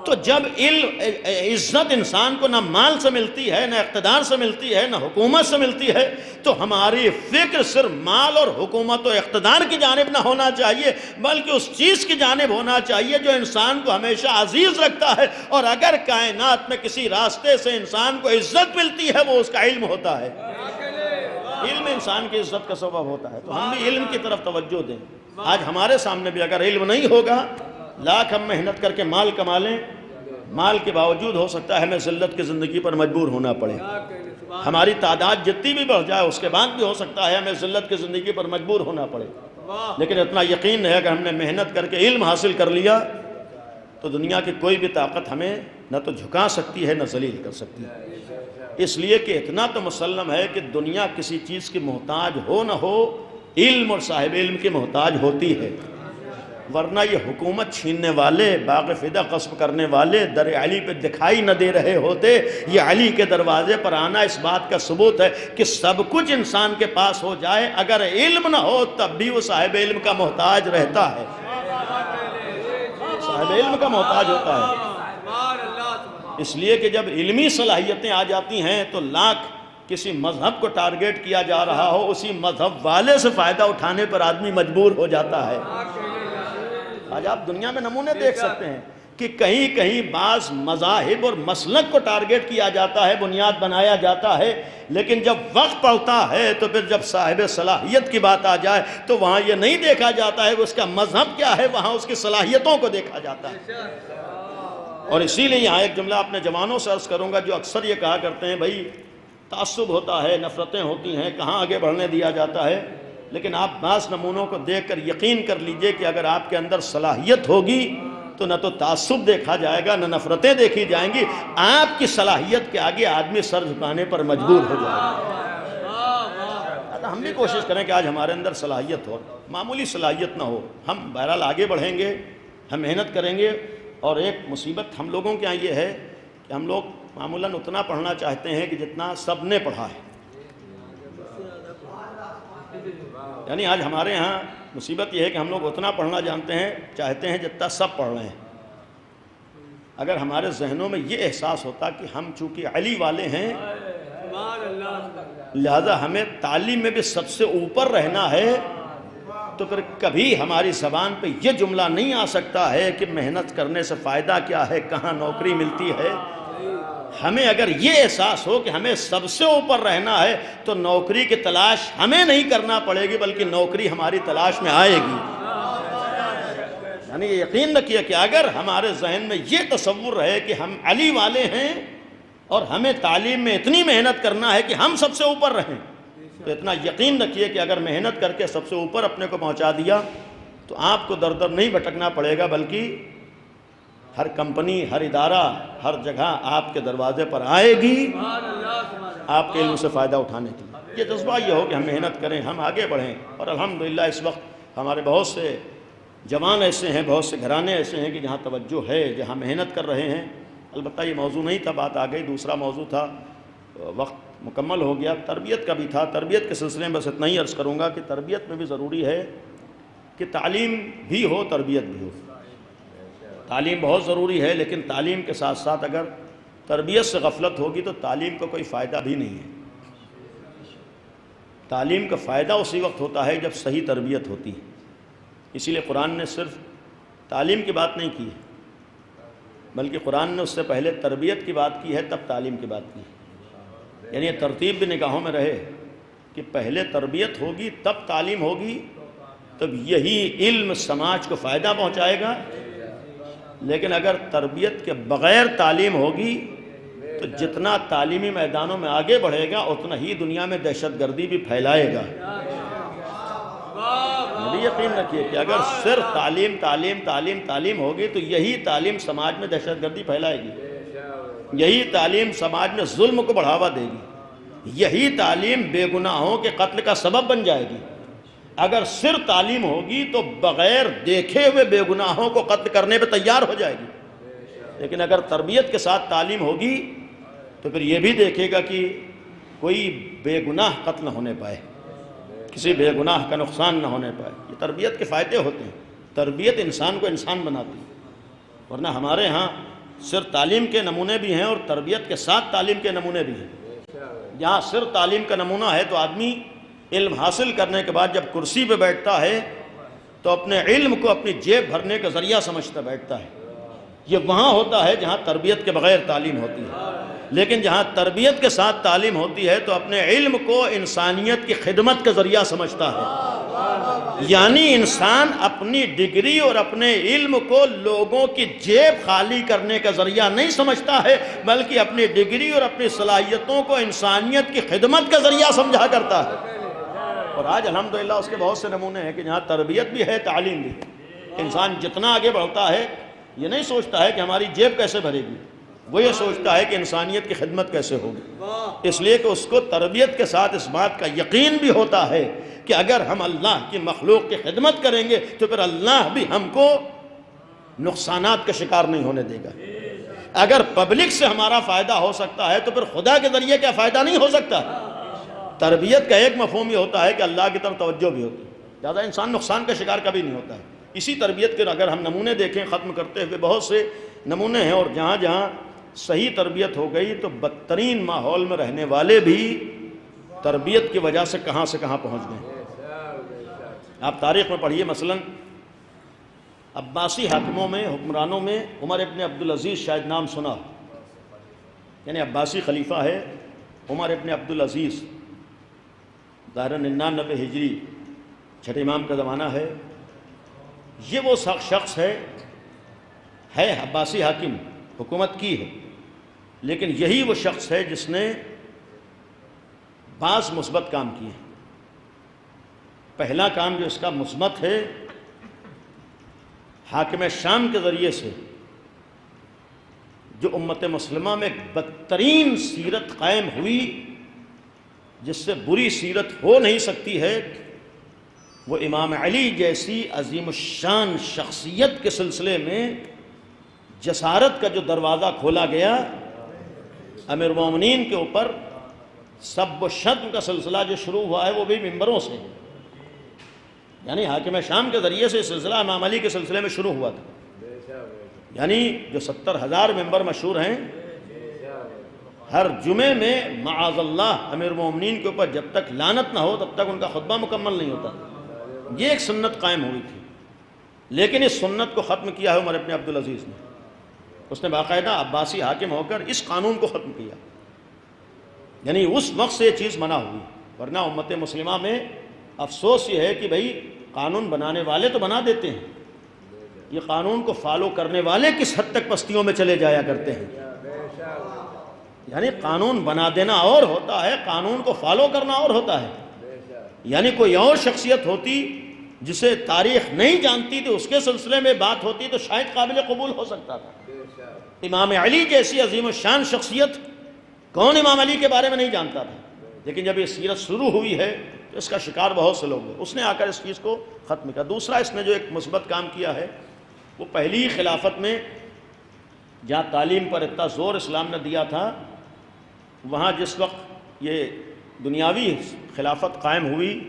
[SPEAKER 7] تو جب عزت انسان کو نہ مال سے ملتی ہے، نہ اقتدار سے ملتی ہے، نہ حکومت سے ملتی ہے، تو ہماری فکر صرف مال اور حکومت و اقتدار کی جانب نہ ہونا چاہیے، بلکہ اس چیز کی جانب ہونا چاہیے جو انسان کو ہمیشہ عزیز رکھتا ہے۔ اور اگر کائنات میں کسی راستے سے انسان کو عزت ملتی ہے وہ اس کا علم ہوتا ہے، علم انسان کی عزت کا سبب ہوتا ہے۔ تو ہم بھی علم کی طرف توجہ دیں۔ آج ہمارے سامنے بھی اگر علم نہیں ہوگا، لاکھ ہم محنت کر کے مال کما لیں، مال کے باوجود ہو سکتا ہے ہمیں ذلت کی زندگی پر مجبور ہونا پڑے. ہماری تعداد جتنی بھی بڑھ جائے، اس کے بعد بھی ہو سکتا ہے ہمیں ذلت کی زندگی پر مجبور ہونا پڑے. لیکن اتنا یقین ہے کہ ہم نے محنت کر کے علم حاصل کر لیا تو دنیا کی کوئی بھی طاقت ہمیں نہ تو جھکا سکتی ہے نہ ذلیل کر سکتی ہے. اس لیے کہ اتنا تو مسلم ہے کہ دنیا کسی چیز کی محتاج ہو نہ ہو، علم اور صاحب علم کی محتاج ہوتی ہے. ورنہ یہ حکومت چھیننے والے، باغ فدا غصب کرنے والے در علی پہ دکھائی نہ دے رہے ہوتے. یہ علی کے دروازے پر آنا اس بات کا ثبوت ہے کہ سب کچھ انسان کے پاس ہو جائے، اگر علم نہ ہو تب بھی وہ صاحب علم کا محتاج رہتا ہے، صاحب علم کا محتاج ہوتا ہے. اس لیے کہ جب علمی صلاحیتیں آ جاتی ہیں تو لاکھ کسی مذہب کو ٹارگیٹ کیا جا رہا ہو، اسی مذہب والے سے فائدہ اٹھانے پر آدمی مجبور ہو جاتا ہے. آج آپ دنیا میں نمونے دیکھ سکتے ہیں کہ کہیں کہیں بعض مذاہب اور مسلک کو ٹارگیٹ کیا جاتا ہے، بنیاد بنایا جاتا ہے، لیکن جب وقت پڑتا ہے تو پھر جب صاحب صلاحیت کی بات آ جائے تو وہاں یہ نہیں دیکھا جاتا ہے کہ اس کا مذہب کیا ہے، وہاں اس کی صلاحیتوں کو دیکھا جاتا ہے. اور اسی لیے یہاں ایک جملہ اپنے جوانوں سے عرض کروں گا جو اکثر یہ کہا کرتے ہیں بھائی تعصب ہوتا ہے، نفرتیں ہوتی ہیں، کہاں آگے بڑھنے دیا جاتا ہے. لیکن آپ بعض نمونوں کو دیکھ کر یقین کر لیجئے کہ اگر آپ کے اندر صلاحیت ہوگی تو نہ تو تعصب دیکھا جائے گا، نہ نفرتیں دیکھی جائیں گی. آپ کی صلاحیت کے آگے آدمی سر جھکانے پر مجبور ہو جائے گا. ہم بھی کوشش کریں کہ آج ہمارے اندر صلاحیت ہو، معمولی صلاحیت نہ ہو. ہم بہرحال آگے بڑھیں گے، ہم محنت کریں گے. اور ایک مصیبت ہم لوگوں کے یہاں یہ ہے کہ ہم لوگ معمولاً اتنا پڑھنا چاہتے ہیں کہ جتنا سب نے پڑھا ہے. یعنی آج ہمارے ہاں مصیبت یہ ہے کہ ہم لوگ اتنا پڑھنا چاہتے ہیں جتنا سب پڑھ رہے ہیں. اگر ہمارے ذہنوں میں یہ احساس ہوتا کہ ہم چونکہ علی والے ہیں لہذا ہمیں تعلیم میں بھی سب سے اوپر رہنا ہے، تو پھر کبھی ہماری زبان پہ یہ جملہ نہیں آ سکتا ہے کہ محنت کرنے سے فائدہ کیا ہے، کہاں نوکری ملتی ہے. ہمیں اگر یہ احساس ہو کہ ہمیں سب سے اوپر رہنا ہے تو نوکری کی تلاش ہمیں نہیں کرنا پڑے گی بلکہ نوکری ہماری تلاش میں آئے گی. یعنی یہ یقین رکھیے کہ اگر ہمارے ذہن میں یہ تصور رہے کہ ہم علی والے ہیں اور ہمیں تعلیم میں اتنی محنت کرنا ہے کہ ہم سب سے اوپر رہیں، تو اتنا یقین رکھیے کہ اگر محنت کر کے سب سے اوپر اپنے کو پہنچا دیا تو آپ کو در در نہیں بھٹکنا پڑے گا، بلکہ ہر کمپنی، ہر ادارہ، ہر جگہ آپ کے دروازے پر آئے گی آپ کے علم سے فائدہ اٹھانے کے لیے. یہ جذبہ یہ ہو کہ ہم محنت کریں، ہم آگے بڑھیں. اور الحمدللہ اس وقت ہمارے بہت سے جوان ایسے ہیں، بہت سے گھرانے ایسے ہیں کہ جہاں توجہ ہے، جہاں محنت کر رہے ہیں. البتہ یہ موضوع نہیں تھا، بات آ گئی، دوسرا موضوع تھا، وقت مکمل ہو گیا. تربیت کا بھی تھا. تربیت کے سلسلے میں بس اتنا ہی عرض کروں گا کہ تربیت میں بھی ضروری ہے کہ تعلیم بھی ہو، تربیت بھی ہو. تعلیم بہت ضروری ہے، لیکن تعلیم کے ساتھ ساتھ اگر تربیت سے غفلت ہوگی تو تعلیم کا کوئی فائدہ بھی نہیں ہے. تعلیم کا فائدہ اسی وقت ہوتا ہے جب صحیح تربیت ہوتی ہے. اسی لیے قرآن نے صرف تعلیم کی بات نہیں کی ہے بلکہ قرآن نے اس سے پہلے تربیت کی بات کی ہے، تب تعلیم کی بات کی ہے. یعنی یہ ترتیب بھی نگاہوں میں رہے کہ پہلے تربیت ہوگی تب تعلیم ہوگی، تب یہی علم سماج کو فائدہ پہنچائے گا. لیکن اگر تربیت کے بغیر تعلیم ہوگی تو جتنا تعلیمی میدانوں میں آگے بڑھے گا اتنا ہی دنیا میں دہشت گردی بھی پھیلائے گا. بھی یقین رکھیے کہ اگر صرف تعلیم تعلیم تعلیم تعلیم ہوگی تو یہی تعلیم سماج میں دہشت گردی پھیلائے گی، یہی تعلیم سماج میں ظلم کو بڑھاوا دے گی، یہی تعلیم بے گناہوں کے قتل کا سبب بن جائے گی. اگر صرف تعلیم ہوگی تو بغیر دیکھے ہوئے بے گناہوں کو قتل کرنے پہ تیار ہو جائے گی. لیکن اگر تربیت کے ساتھ تعلیم ہوگی تو پھر یہ بھی دیکھے گا کہ کوئی بے گناہ قتل نہ ہونے پائے، کسی بے گناہ کا نقصان نہ ہونے پائے. یہ تربیت کے فائدے ہوتے ہیں. تربیت انسان کو انسان بناتی ہے. ورنہ ہمارے ہاں صرف تعلیم کے نمونے بھی ہیں اور تربیت کے ساتھ تعلیم کے نمونے بھی ہیں. جہاں صرف تعلیم کا نمونہ ہے تو آدمی علم حاصل کرنے کے بعد جب کرسی پہ بیٹھتا ہے تو اپنے علم کو اپنی جیب بھرنے کا ذریعہ سمجھتا بیٹھتا ہے. یہ وہاں ہوتا ہے جہاں تربیت کے بغیر تعلیم ہوتی ہے. لیکن جہاں تربیت کے ساتھ تعلیم ہوتی ہے تو اپنے علم کو انسانیت کی خدمت کا ذریعہ سمجھتا ہے. یعنی انسان اپنی ڈگری اور اپنے علم کو لوگوں کی جیب خالی کرنے کا ذریعہ نہیں سمجھتا ہے، بلکہ اپنی ڈگری اور اپنی صلاحیتوں کو انسانیت کی خدمت کا ذریعہ سمجھا کرتا ہے۔ اور آج الحمدللہ اس کے بہت سے نمونے ہیں کہ جہاں تربیت بھی ہے، تعلیم بھی ہے۔ انسان جتنا آگے بڑھتا ہے یہ نہیں سوچتا ہے کہ ہماری جیب کیسے بھرے گی، وہ یہ سوچتا ہے کہ انسانیت کی خدمت کیسے ہوگی، اس لیے کہ اس کو تربیت کے ساتھ اس بات کا یقین بھی ہوتا ہے کہ اگر ہم اللہ کی مخلوق کی خدمت کریں گے تو پھر اللہ بھی ہم کو نقصانات کا شکار نہیں ہونے دے گا۔ اگر پبلک سے ہمارا فائدہ ہو سکتا ہے تو پھر خدا کے ذریعے کیا فائدہ نہیں ہو سکتا؟ تربیت کا ایک مفہوم یہ ہوتا ہے کہ اللہ کی طرف توجہ بھی ہوتی ہے، لہٰذا انسان نقصان کا شکار کبھی نہیں ہوتا ہے۔ اسی تربیت کے اگر ہم نمونے دیکھیں ختم کرتے ہوئے بہت سے نمونے ہیں، اور جہاں جہاں صحیح تربیت ہو گئی تو بدترین ماحول میں رہنے والے بھی تربیت کی وجہ سے کہاں پہنچ گئے۔ آپ تاریخ میں پڑھیے، مثلا عباسی حاکموں میں، حکمرانوں میں عمر ابن عبدالعزیز شاید نام سنا، یعنی عباسی خلیفہ ہے عمر ابن عبدالعزیز، ظاہراً 99 ہجری چھٹے امام کا زمانہ ہے۔ یہ وہ شخص ہے عباسی حاکم، حکومت کی ہے، لیکن یہی وہ شخص ہے جس نے بعض مثبت کام کیے۔ پہلا کام جو اس کا مثبت ہے، حاکم شام کے ذریعے سے جو امت مسلمہ میں ایک بدترین سیرت قائم ہوئی، جس سے بری سیرت ہو نہیں سکتی ہے، وہ امام علی جیسی عظیم الشان شخصیت کے سلسلے میں جسارت کا جو دروازہ کھولا گیا، امیر المومنین کے اوپر سب و شتم کا سلسلہ جو شروع ہوا ہے وہ بھی ممبروں سے، یعنی حاکم شام کے ذریعے سے سلسلہ امام علی کے سلسلے میں شروع ہوا تھا۔ یعنی جو 70,000 ممبر مشہور ہیں، ہر جمعے میں معاذ اللہ امیر المومنین کے اوپر جب تک لعنت نہ ہو تب تک ان کا خطبہ مکمل نہیں ہوتا۔ یہ ایک سنت قائم ہوئی تھی، لیکن اس سنت کو ختم کیا ہے عمر ابن عبدالعزیز نے۔ اس نے باقاعدہ عباسی حاکم ہو کر اس قانون کو ختم کیا، یعنی اس وقت سے یہ چیز منع ہوئی۔ ورنہ امت مسلمہ میں افسوس یہ ہے کہ بھئی قانون بنانے والے تو بنا دیتے ہیں، یہ قانون کو فالو کرنے والے کس حد تک پستیوں میں چلے جایا کرتے ہیں۔ یعنی قانون بنا دینا اور ہوتا ہے، قانون کو فالو کرنا اور ہوتا ہے۔ یعنی کوئی اور شخصیت ہوتی جسے تاریخ نہیں جانتی تو اس کے سلسلے میں بات ہوتی تو شاید قابل قبول ہو سکتا تھا۔ امام علی جیسی عظیم الشان شخصیت، کون امام علی کے بارے میں نہیں جانتا تھا، لیکن جب یہ سیرت شروع ہوئی ہے تو اس کا شکار بہت سے لوگ ہیں۔ اس نے آ کر اس چیز کو ختم کیا۔ دوسرا اس نے جو ایک مثبت کام کیا ہے، وہ پہلی خلافت میں جہاں تعلیم پر اتنا زور اسلام نے دیا تھا، وہاں جس وقت یہ دنیاوی خلافت قائم ہوئی،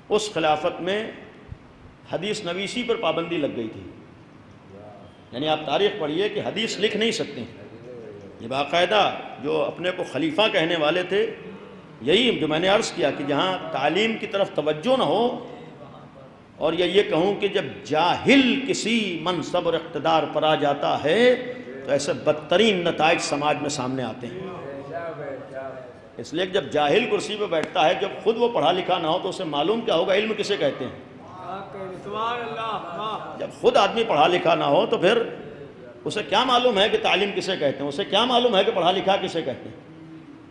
[SPEAKER 7] اس خلافت میں حدیث نویسی پر پابندی لگ گئی تھی۔ یعنی آپ تاریخ پڑھیے کہ حدیث لکھ نہیں سکتے، یہ باقاعدہ جو اپنے کو خلیفہ کہنے والے تھے، یہی جو میں نے عرض کیا کہ جہاں تعلیم کی طرف توجہ نہ ہو، اور یہ کہوں کہ جب جاہل کسی منصب اور اقتدار پر آ جاتا ہے تو ایسے بدترین نتائج سماج میں سامنے آتے ہیں۔ اس لیے کہ جب جاہل کرسی پہ بیٹھتا ہے، جب خود وہ پڑھا لکھا نہ ہو تو اسے معلوم کیا ہوگا علم کسے کہتے ہیں۔ جب خود آدمی پڑھا لکھا نہ ہو تو پھر اسے کیا معلوم ہے کہ تعلیم کسے کہتے ہیں، اسے کیا معلوم ہے کہ پڑھا لکھا کسے کہتے ہیں۔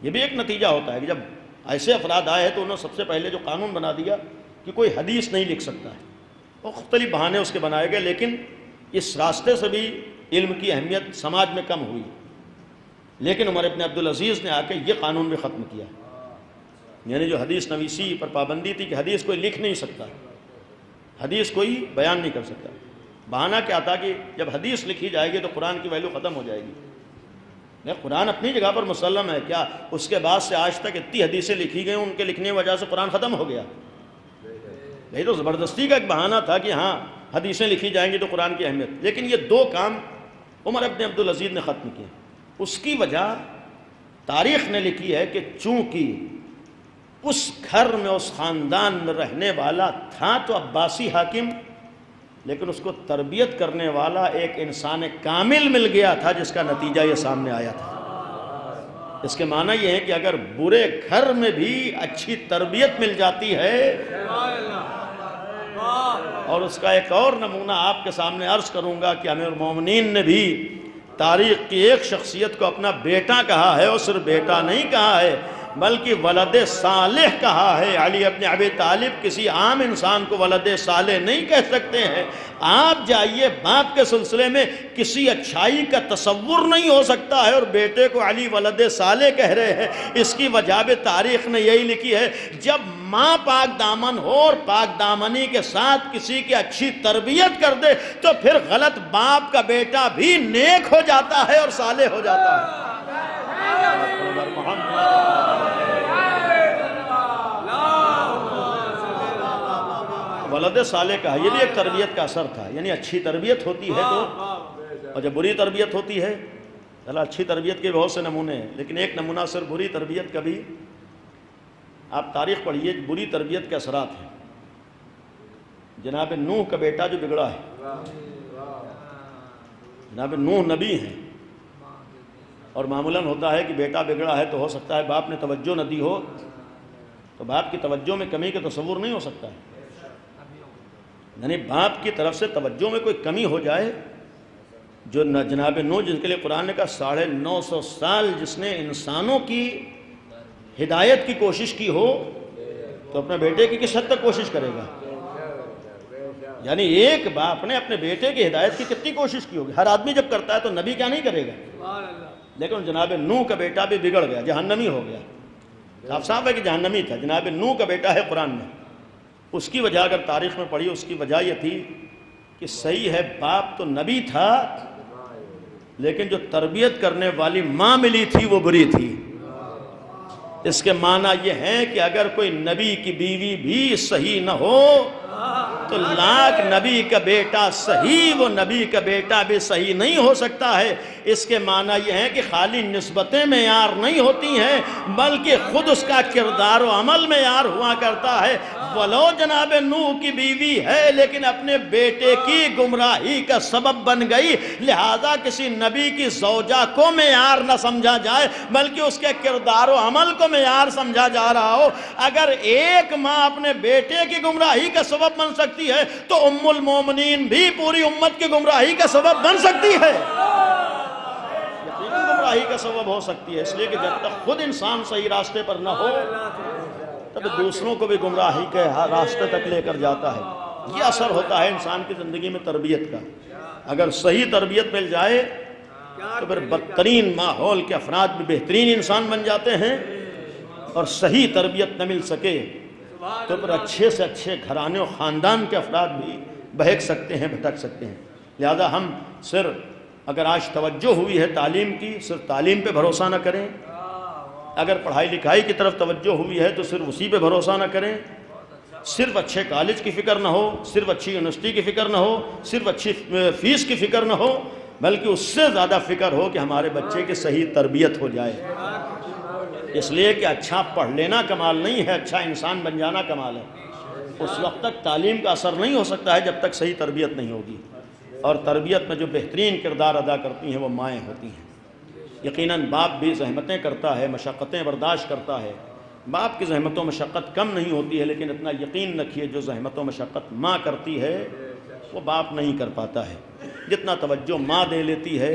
[SPEAKER 7] یہ بھی ایک نتیجہ ہوتا ہے کہ جب ایسے افراد آئے تو انہوں نے سب سے پہلے جو قانون بنا دیا کہ کوئی حدیث نہیں لکھ سکتا ہے، اور مختلف بہانے اس کے بنائے گئے، لیکن اس راستے سے بھی علم کی اہمیت سماج میں کم ہوئی۔ لیکن عمر ابن عبدالعزیز نے آ کے یہ قانون بھی ختم کیا، یعنی جو حدیث نویسی پر پابندی تھی کہ حدیث کوئی لکھ نہیں سکتا، حدیث کوئی بیان نہیں کر سکتا۔ بہانہ کیا تھا کہ جب حدیث لکھی جائے گی تو قرآن کی ویلیو ختم ہو جائے گی۔ قرآن اپنی جگہ پر مسلم ہے، کیا اس کے بعد سے آج تک اتنی حدیثیں لکھی گئیں ان کے لکھنے کی وجہ سے قرآن ختم ہو گیا؟ یہی تو زبردستی کا ایک بہانہ تھا کہ ہاں حدیثیں لکھی جائیں گی تو قرآن کی اہمیت۔ لیکن یہ دو کام عمر ابن عبدالعزیز نے ختم کیے۔ اس کی وجہ تاریخ نے لکھی ہے کہ چونکہ اس گھر میں اس خاندان میں رہنے والا تھا تو عباسی حاکم، لیکن اس کو تربیت کرنے والا ایک انسان کامل مل گیا تھا، جس کا نتیجہ یہ سامنے آیا تھا۔ اس کے معنی یہ ہے کہ اگر برے گھر میں بھی اچھی تربیت مل جاتی ہے اور اس کا ایک اور نمونہ آپ کے سامنے عرض کروں گا کہ امیر المومنین نے بھی تاریخ کی ایک شخصیت کو اپنا بیٹا کہا ہے، اور صرف بیٹا نہیں کہا ہے بلکہ ولد صالح کہا ہے۔ علی ابن ابی طالب کسی عام انسان کو ولد صالح نہیں کہہ سکتے ہیں۔ آپ جائیے باپ کے سلسلے میں کسی اچھائی کا تصور نہیں ہو سکتا ہے، اور بیٹے کو علی ولد صالح کہہ رہے ہیں۔ اس کی وجہ بھی تاریخ نے یہی لکھی ہے، جب ماں پاک دامن ہو اور پاک دامنی کے ساتھ کسی کی اچھی تربیت کر دے تو پھر غلط باپ کا بیٹا بھی نیک ہو جاتا ہے اور صالح ہو جاتا ہے۔ ولد صالح کا یہ بھی ایک تربیت کا اثر تھا، یعنی اچھی تربیت ہوتی ہے تو، اور جب بری تربیت ہوتی ہے، اچھی تربیت کے بہت سے نمونے ہیں لیکن ایک نمونہ صرف بری تربیت کا بھی، آپ تاریخ پڑھیے بری تربیت کے اثرات ہیں۔ جناب نوح کا بیٹا جو بگڑا ہے، جناب نوح نبی ہیں، اور معمولاً ہوتا ہے کہ بیٹا بگڑا ہے تو ہو سکتا ہے باپ نے توجہ نہ دی ہو، تو باپ کی توجہ میں کمی کا تصور نہیں ہو سکتا ہے، یعنی باپ کی طرف سے توجہ میں کوئی کمی ہو جائے۔ جو جناب نوح جن کے لیے قرآن نے کہا 950 سال جس نے انسانوں کی ہدایت کی کوشش کی ہو، تو اپنے بیٹے کی کس حد تک کوشش کرے گا؟ یعنی ایک باپ نے اپنے بیٹے کی ہدایت کی کتنی کوشش کی ہوگی؟ ہر آدمی جب کرتا ہے تو نبی کیا نہیں کرے گا؟ لیکن جناب نوح کا بیٹا بھی بگڑ گیا، جہنمی ہو گیا، صاف صاف ہے کہ جہنمی تھا۔ جناب نوح کا بیٹا ہے قرآن میں، اس کی وجہ اگر تاریخ میں پڑھی، اس کی وجہ یہ تھی کہ صحیح ہے باپ تو نبی تھا لیکن جو تربیت کرنے والی ماں ملی تھی وہ بری تھی۔ اس کے معنی یہ ہے کہ اگر کوئی نبی کی بیوی بھی صحیح نہ ہو تو لاکھ نبی کا بیٹا صحیح، وہ نبی کا بیٹا بھی صحیح نہیں ہو سکتا ہے۔ اس کے معنی یہ ہے کہ خالی نسبتیں معیار نہیں ہوتی ہیں بلکہ خود اس کا کردار و عمل معیار ہوا کرتا ہے۔ ولو جناب نوح کی بیوی ہے لیکن اپنے بیٹے کی گمراہی کا سبب بن گئی، لہذا کسی نبی کی زوجہ کو معیار نہ سمجھا جائے بلکہ اس کے کردار و عمل کو معیار سمجھا جا رہا ہو۔ اگر ایک ماں اپنے بیٹے کی گمراہی کا سبب بن سکتی ہے تو ام المومنین بھی پوری امت کی گمراہی کا سبب بن سکتی ہے، گمراہی کا سبب ہو سکتی ہے۔ اس لیے کہ جب تک خود انسان صحیح راستے پر نہ ہو تب دوسروں کو بھی گمراہی کے راستے تک لے کر جاتا ہے۔ یہ اثر ہوتا ہے انسان کی زندگی میں تربیت کا۔ اگر صحیح تربیت مل جائے تو پھر بدترین ماحول کے افراد بھی بہترین انسان بن جاتے ہیں، اور صحیح تربیت نہ مل سکے تو پھر اچھے سے اچھے گھرانے و خاندان کے افراد بھی بہک سکتے ہیں، بھٹک سکتے ہیں۔ لہذا ہم صرف اگر آج توجہ ہوئی ہے تعلیم کی، صرف تعلیم پہ بھروسہ نہ کریں۔ اگر پڑھائی لکھائی کی طرف توجہ ہوئی ہے تو صرف اسی پہ بھروسہ نہ کریں۔ صرف اچھے کالج کی فکر نہ ہو، صرف اچھی یونیورسٹی کی فکر نہ ہو، صرف اچھی فیس کی فکر نہ ہو، بلکہ اس سے زیادہ فکر ہو کہ ہمارے بچے کی صحیح تربیت ہو جائے۔ اس لیے کہ اچھا پڑھ لینا کمال نہیں ہے، اچھا انسان بن جانا کمال ہے۔ اس وقت تک تعلیم کا اثر نہیں ہو سکتا ہے جب تک صحیح تربیت نہیں ہوگی، اور تربیت میں جو بہترین کردار ادا کرتی ہیں وہ مائیں ہوتی ہیں۔ یقیناً باپ بھی زحمتیں کرتا ہے، مشقتیں برداشت کرتا ہے۔ باپ کی زحمت و مشقت کم نہیں ہوتی ہے، لیکن اتنا یقین رکھیے جو زحمت و مشقت ماں کرتی ہے وہ باپ نہیں کر پاتا ہے۔ جتنا توجہ ماں دے لیتی ہے،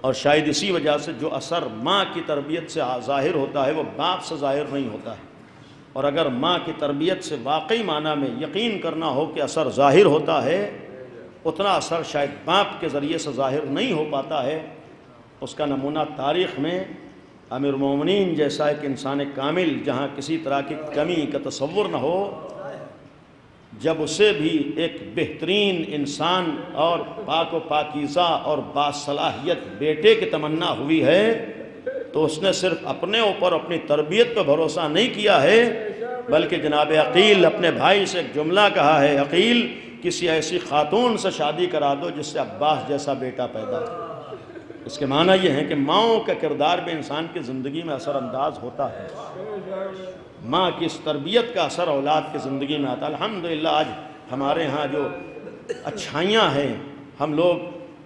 [SPEAKER 7] اور شاید اسی وجہ سے جو اثر ماں کی تربیت سے ظاہر ہوتا ہے وہ باپ سے ظاہر نہیں ہوتا ہے۔ اور اگر ماں کی تربیت سے واقعی معنی میں یقین کرنا ہو کہ اثر ظاہر ہوتا ہے، اتنا اثر شاید باپ کے ذریعے سے ظاہر نہیں ہو پاتا ہے۔ اس کا نمونہ تاریخ میں امیر المومنین جیسا ایک انسان کامل، جہاں کسی طرح کی کمی کا تصور نہ ہو، جب اسے بھی ایک بہترین انسان اور پاک و پاکیزہ اور باصلاحیت بیٹے کی تمنا ہوئی ہے تو اس نے صرف اپنے اوپر اپنی تربیت پہ بھروسہ نہیں کیا ہے بلکہ جناب عقیل اپنے بھائی سے ایک جملہ کہا ہے، عقیل کسی ایسی خاتون سے شادی کرا دو جس سے عباس جیسا بیٹا پیدا ہو۔ اس کے معنی یہ ہے کہ ماؤں کا کردار بھی انسان کی زندگی میں اثر انداز ہوتا ہے۔ ماں کی اس تربیت کا اثر اولاد کی زندگی میں آتا ہے۔ الحمدللہ آج ہمارے ہاں جو اچھائیاں ہیں، ہم لوگ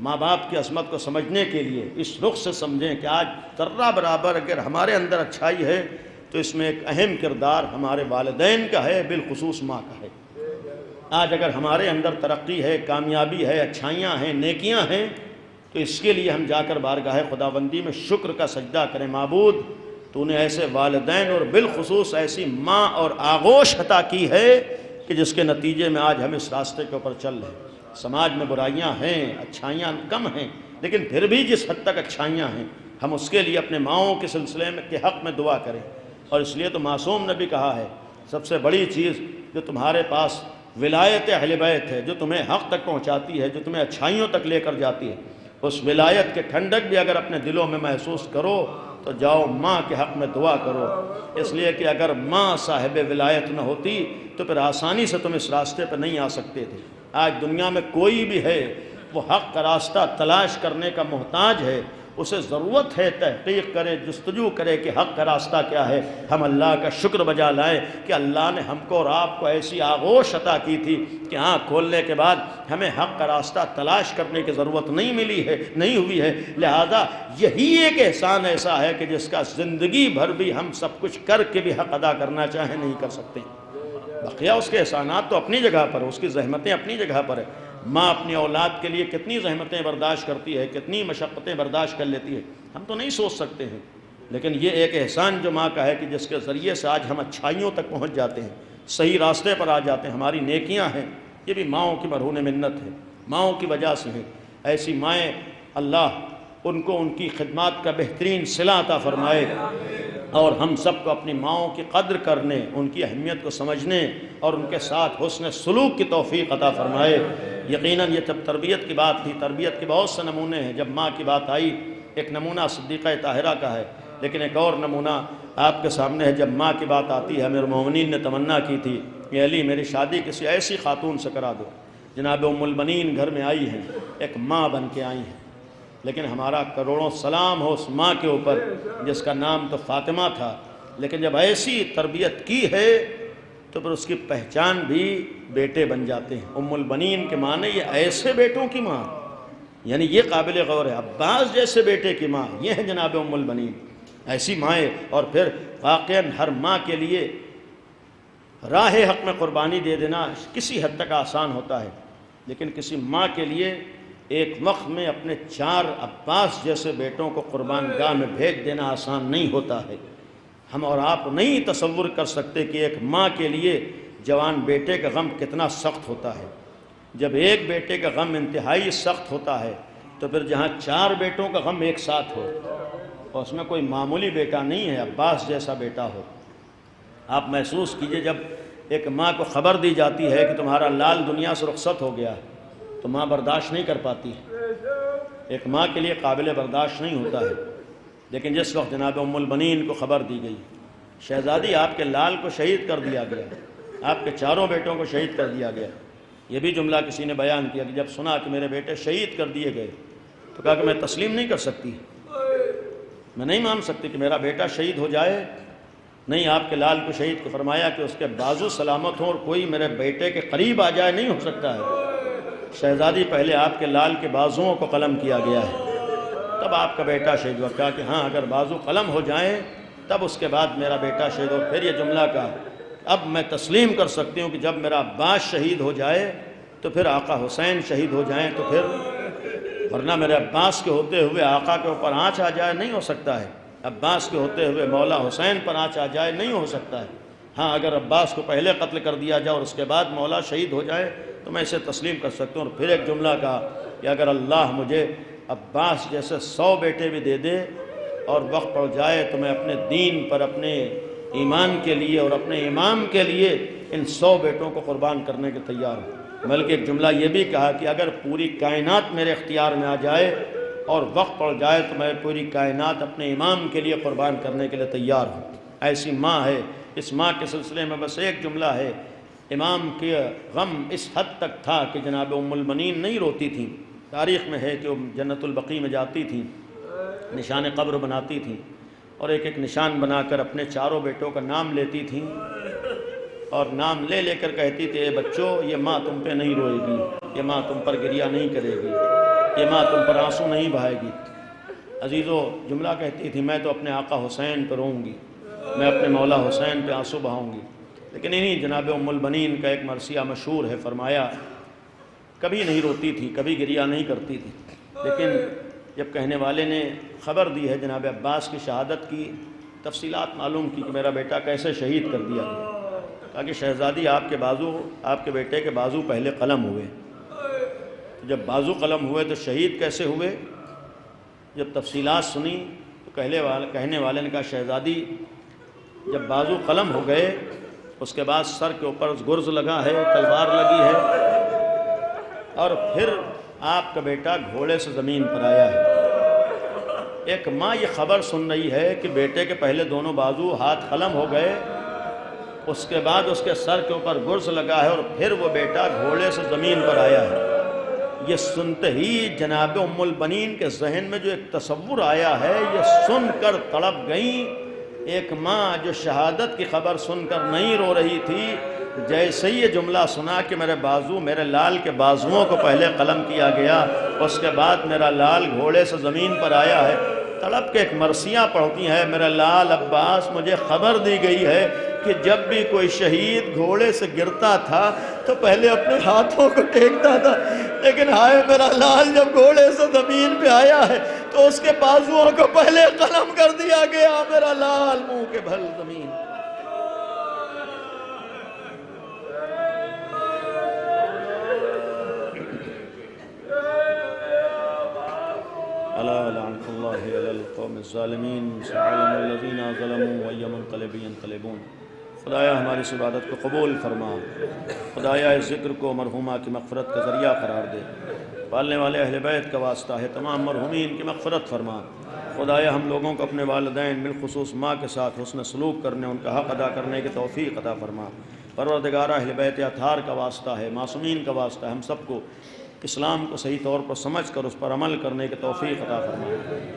[SPEAKER 7] ماں باپ کی عظمت کو سمجھنے کے لیے اس رخ سے سمجھیں کہ آج ذرہ برابر اگر ہمارے اندر اچھائی ہے تو اس میں ایک اہم کردار ہمارے والدین کا ہے، بالخصوص ماں کا ہے۔ آج اگر ہمارے اندر ترقی ہے، کامیابی ہے، اچھائیاں ہیں، نیکیاں ہیں، تو اس کے لیے ہم جا کر بارگاہ خداوندی میں شکر کا سجدہ کریں۔ معبود تو نے ایسے والدین اور بالخصوص ایسی ماں اور آغوش عطا کی ہے کہ جس کے نتیجے میں آج ہم اس راستے کے اوپر چل رہے ہیں۔ سماج میں برائیاں ہیں، اچھائیاں کم ہیں، لیکن پھر بھی جس حد تک اچھائیاں ہیں ہم اس کے لیے اپنے ماؤں کے سلسلے میں کے حق میں دعا کریں۔ اور اس لیے تو معصوم نے بھی کہا ہے سب سے بڑی چیز جو تمہارے پاس ولایت اہل بیت ہے، جو تمہیں حق تک پہنچاتی ہے، جو تمہیں اچھائیوں تک لے کر جاتی ہے، اس ولایت کے ٹھنڈک بھی اگر اپنے دلوں میں محسوس کرو تو جاؤ ماں کے حق میں دعا کرو، اس لیے کہ اگر ماں صاحب ولایت نہ ہوتی تو پھر آسانی سے تم اس راستے پر نہیں آ سکتے تھے۔ آج دنیا میں کوئی بھی ہے وہ حق کا راستہ تلاش کرنے کا محتاج ہے، اسے ضرورت ہے تحقیق کرے، جستجو کرے کہ حق کا راستہ کیا ہے۔ ہم اللہ کا شکر بجا لائیں کہ اللہ نے ہم کو اور آپ کو ایسی آغوش عطا کی تھی کہ آنکھ کھولنے کے بعد ہمیں حق کا راستہ تلاش کرنے کی ضرورت نہیں ہوئی ہے، لہذا یہی ایک احسان ایسا ہے کہ جس کا زندگی بھر بھی ہم سب کچھ کر کے بھی حق ادا کرنا چاہیں نہیں کر سکتے۔ بقیہ اس کے احسانات تو اپنی جگہ پر، اس کی زحمتیں اپنی جگہ پر ہے۔ ماں اپنی اولاد کے لیے کتنی زحمتیں برداشت کرتی ہے، کتنی مشقتیں برداشت کر لیتی ہے، ہم تو نہیں سوچ سکتے ہیں، لیکن یہ ایک احسان جو ماں کا ہے کہ جس کے ذریعے سے آج ہم اچھائیوں تک پہنچ جاتے ہیں، صحیح راستے پر آ جاتے ہیں، ہماری نیکیاں ہیں، یہ بھی ماؤں کی مرہون منت ہے، ماؤں کی وجہ سے ہے۔ ایسی مائیں اللہ ان کو ان کی خدمات کا بہترین صلہ عطا فرمائے، اور ہم سب کو اپنی ماؤں کی قدر کرنے، ان کی اہمیت کو سمجھنے اور ان کے ساتھ حسن سلوک کی توفیق عطا فرمائے۔ یقیناً یہ جب تربیت کی بات تھی، تربیت کے بہت سے نمونے ہیں، جب ماں کی بات آئی ایک نمونہ صدیقہ طاہرہ کا ہے، لیکن ایک اور نمونہ آپ کے سامنے ہے۔ جب ماں کی بات آتی ہے، امیر المومنین نے تمنا کی تھی کہ علی میری شادی کسی ایسی خاتون سے کرا دو۔ جناب ام البنین گھر میں آئی ہیں، ایک ماں بن کے آئی ہیں، لیکن ہمارا کروڑوں سلام ہو اس ماں کے اوپر جس کا نام تو فاطمہ تھا، لیکن جب ایسی تربیت کی ہے تو پھر اس کی پہچان بھی بیٹے بن جاتے ہیں۔ ام البنین کے معنی یہ ایسے بیٹوں کی ماں، یعنی یہ قابل غور ہے، عباس جیسے بیٹے کی ماں یہ ہے جناب ام البنین، ایسی مائیں۔ اور پھر واقعاً ہر ماں کے لیے راہ حق میں قربانی دے دینا کسی حد تک آسان ہوتا ہے، لیکن کسی ماں کے لیے ایک وقت میں اپنے 4 عباس جیسے بیٹوں کو قربان گاہ میں بھیج دینا آسان نہیں ہوتا ہے۔ ہم اور آپ نہیں تصور کر سکتے کہ ایک ماں کے لیے جوان بیٹے کا غم کتنا سخت ہوتا ہے۔ جب ایک بیٹے کا غم انتہائی سخت ہوتا ہے تو پھر جہاں 4 بیٹوں کا غم ایک ساتھ ہو، اور اس میں کوئی معمولی بیٹا نہیں ہے، عباس جیسا بیٹا ہو۔ آپ محسوس کیجئے جب ایک ماں کو خبر دی جاتی ہے کہ تمہارا لال دنیا سے رخصت ہو گیا ہے تو ماں برداشت نہیں کر پاتی، ایک ماں کے لیے قابل برداشت نہیں ہوتا ہے۔ لیکن جس وقت جناب ام البنین کو خبر دی گئی شہزادی آپ کے لال کو شہید کر دیا گیا، آپ کے 4 بیٹوں کو شہید کر دیا گیا، یہ بھی جملہ کسی نے بیان کیا کہ جب سنا کہ میرے بیٹے شہید کر دیے گئے تو کہا کہ میں تسلیم نہیں کر سکتی، میں نہیں مان سکتی کہ میرا بیٹا شہید ہو جائے۔ نہیں، آپ کے لال کو شہید کو فرمایا کہ اس کے بازو سلامت ہوں اور کوئی میرے بیٹے کے قریب آ جائے، نہیں ہو سکتا ہے۔ شہزادی پہلے آپ کے لال کے بازوؤں کو قلم کیا گیا ہے، تب آپ کا بیٹا شہید ہوا۔ کہا کہ ہاں اگر بازو قلم ہو جائیں تب اس کے بعد میرا بیٹا شہید ہو۔ پھر یہ جملہ کہا اب میں تسلیم کر سکتی ہوں کہ جب میرا عباس شہید ہو جائے تو پھر آقا حسین شہید ہو جائیں تو پھر، ورنہ میرے عباس کے ہوتے ہوئے آقا کے اوپر آنچ آ جائے نہیں ہو سکتا ہے، عباس کے ہوتے ہوئے مولا حسین پر آنچ آ جائے نہیں ہو سکتا ہے۔ ہاں اگر عباس کو پہلے قتل کر دیا جائے اور اس کے بعد مولا شہید ہو جائے تو میں اسے تسلیم کر سکتا ہوں۔ اور پھر ایک جملہ کہا کہ اگر اللہ مجھے عباس جیسے 100 بیٹے بھی دے دے اور وقت پڑ جائے تو میں اپنے دین پر، اپنے ایمان کے لیے اور اپنے امام کے لیے ان 100 بیٹوں کو قربان کرنے کے تیار ہوں۔ بلکہ ایک جملہ یہ بھی کہا کہ اگر پوری کائنات میرے اختیار میں آ جائے اور وقت پڑ جائے تو میں پوری کائنات اپنے امام کے لیے قربان کرنے کے لیے تیار ہوں۔ ایسی ماں ہے۔ اس ماں کے سلسلے میں بس ایک جملہ ہے، امام کے غم اس حد تک تھا کہ جناب ام البنین نہیں روتی تھیں، تاریخ میں ہے کہ وہ جنت البقیع میں جاتی تھیں، نشان قبر بناتی تھیں اور ایک ایک نشان بنا کر اپنے 4 بیٹوں کا نام لیتی تھیں اور نام لے لے کر کہتی تھی اے بچوں یہ ماں تم پہ نہیں روئے گی، یہ ماں تم پر گریہ نہیں کرے گی، یہ ماں تم پر آنسو نہیں بہائے گی۔ عزیزو جملہ کہتی تھی میں تو اپنے آقا حسین پہ روں گی، میں اپنے مولا حسین پہ آنسو بہاؤں گی۔ لیکن انہی جناب ام البنین کا ایک مرثیہ مشہور ہے، فرمایا کبھی نہیں روتی تھی، کبھی گریہ نہیں کرتی تھی، لیکن جب کہنے والے نے خبر دی ہے جناب عباس کی شہادت کی، تفصیلات معلوم کی کہ میرا بیٹا کیسے شہید کر دیا گیا، تاکہ شہزادی آپ کے بیٹے کے بازو پہلے قلم ہوئے، جب بازو قلم ہوئے تو شہید کیسے ہوئے؟ جب تفصیلات سنی تو کہنے والے نے کہا شہزادی جب بازو قلم ہو گئے اس کے بعد سر کے اوپر گرز لگا ہے، تلوار لگی ہے، اور پھر آپ کا بیٹا گھوڑے سے زمین پر آیا ہے۔ ایک ماں یہ خبر سن رہی ہے کہ بیٹے کے پہلے دونوں بازو ہاتھ قلم ہو گئے، اس کے بعد اس کے سر کے اوپر گرز لگا ہے، اور پھر وہ بیٹا گھوڑے سے زمین پر آیا ہے۔ یہ سنتے ہی جناب ام البنین کے ذہن میں جو ایک تصور آیا ہے، یہ سن کر تڑپ گئیں۔ ایک ماں جو شہادت کی خبر سن کر نہیں رو رہی تھی، جیسے ہی یہ جملہ سنا کہ میرے لال کے بازوؤں کو پہلے قلم کیا گیا، اس کے بعد میرا لال گھوڑے سے زمین پر آیا ہے، تڑپ کے ایک مرثیہ پڑھتی ہیں، میرا لال عباس مجھے خبر دی گئی ہے کہ جب بھی کوئی شہید گھوڑے سے گرتا تھا تو پہلے اپنے ہاتھوں کو ٹیکتا تھا، لیکن ہائے میرا لال جب گھوڑے سے زمین پہ آیا ہے تو اس کے بازوؤں کو پہلے قلم کر دیا گیا، میرا لال منہ کے بھل زمین۔ الا لعنۃ اللہ علی القوم الظالمین سيعلم الذین ظلموا وأي منقلب ينقلبون۔ خدایا ہماری اس عبادت کو قبول فرما، خدایا اس ذکر کو مرحومہ کی مغفرت کا ذریعہ قرار دے، پالنے والے اہل بیت کا واسطہ ہے، تمام مرحومین کی مغفرت فرما۔ خدایا ہم لوگوں کو اپنے والدین بالخصوص ماں کے ساتھ حسن سلوک کرنے، ان کا حق ادا کرنے کی توفیق عطا فرما۔ پروردگارہ اہل بیت اطہار کا واسطہ ہے، معصومین کا واسطہ ہے، ہم سب کو اسلام کو صحیح طور پر سمجھ کر اس پر عمل کرنے کی توفیق عطا فرما۔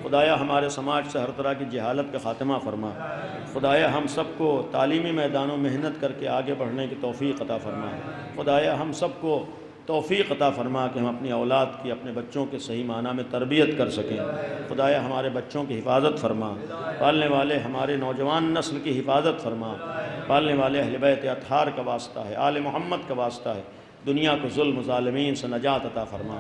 [SPEAKER 7] خدایا ہمارے سماج سے ہر طرح کی جہالت کا خاتمہ فرما۔ خدایا ہم سب کو تعلیمی میدانوں محنت کر کے آگے بڑھنے کی توفیق عطا فرما۔ خدایا ہم سب کو توفیق عطا فرما کہ ہم اپنی اولاد کی، اپنے بچوں کے صحیح معنی میں تربیت کر سکیں۔ خدایا ہمارے بچوں کی حفاظت فرما، پالنے والے ہمارے نوجوان نسل کی حفاظت فرما، پالنے والے اہل بیت اطہار کا واسطہ ہے، آل محمد کا واسطہ ہے، دنیا کو ظلم ظالمین سے نجات عطا فرما،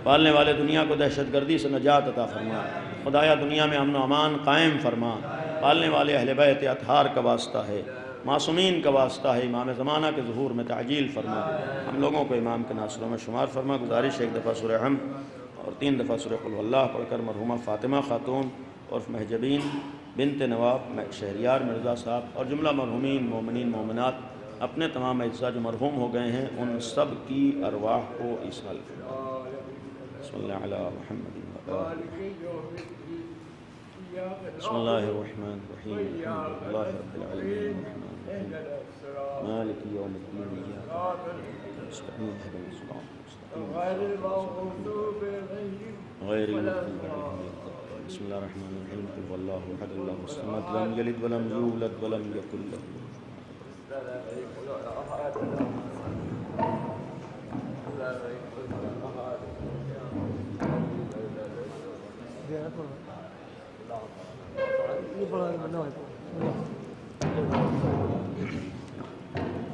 [SPEAKER 7] پالنے والے دنیا کو دہشت گردی سے نجات عطا فرما۔ خدایا دنیا میں امن و امان قائم فرما، پالنے والے اہل بیت اطہار کا واسطہ ہے، معصومین کا واسطہ ہے، امام زمانہ کے ظہور میں تعجیل فرما، ہم لوگوں کو امام کے ناصروں میں شمار فرما۔ گزارش ایک دفعہ سورہ حمد اور 3 دفعہ سورہ قل واللہ پڑھ کر مرحومہ فاطمہ خاتون عرف محجبین بنت نواب شہریار مرزا صاحب اور جملہ مرحومین مومنین مومنات اپنے تمام اجزاء جو مرحوم ہو گئے ہیں ان سب کی ارواح کو ایصال فرما۔ بسم اللہ علی محمد و آلہ۔ بسم اللہ الرحمن الرحیم، الحمد للہ رب العالمین، الرحمن الرحیم، مالک یوم الدین، ایاک نعبد و نستعین، اهدنا الصراط المستقیم، غیر المغضوب علیہم ولا الضالین۔ بسم اللہ الرحمن الرحیم، قل هو اللہ احد اللہ الصمد، لم یلد ولم یولد ولم یکن له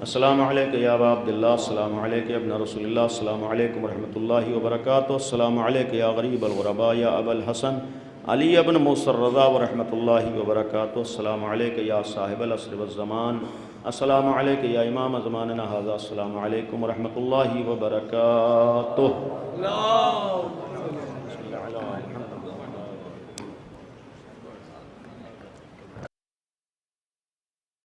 [SPEAKER 7] السلام علیکم یا ابا عبداللہ، السلام علیکم یا ابن رسول اللہ، السلام علیکم ورحمۃ اللہ وبرکاتہ، السلام علیکم یا غریب الغرباء یا ابا الحسن علی ابن موسیٰ الرضا ورحمۃ اللہ وبرکاتہ، السلام علیکم یا صاحب العصر والزمان، السلام علیکم یا امام زماننا ھذا، السلام علیکم ورحمۃ اللہ وبرکاتہ۔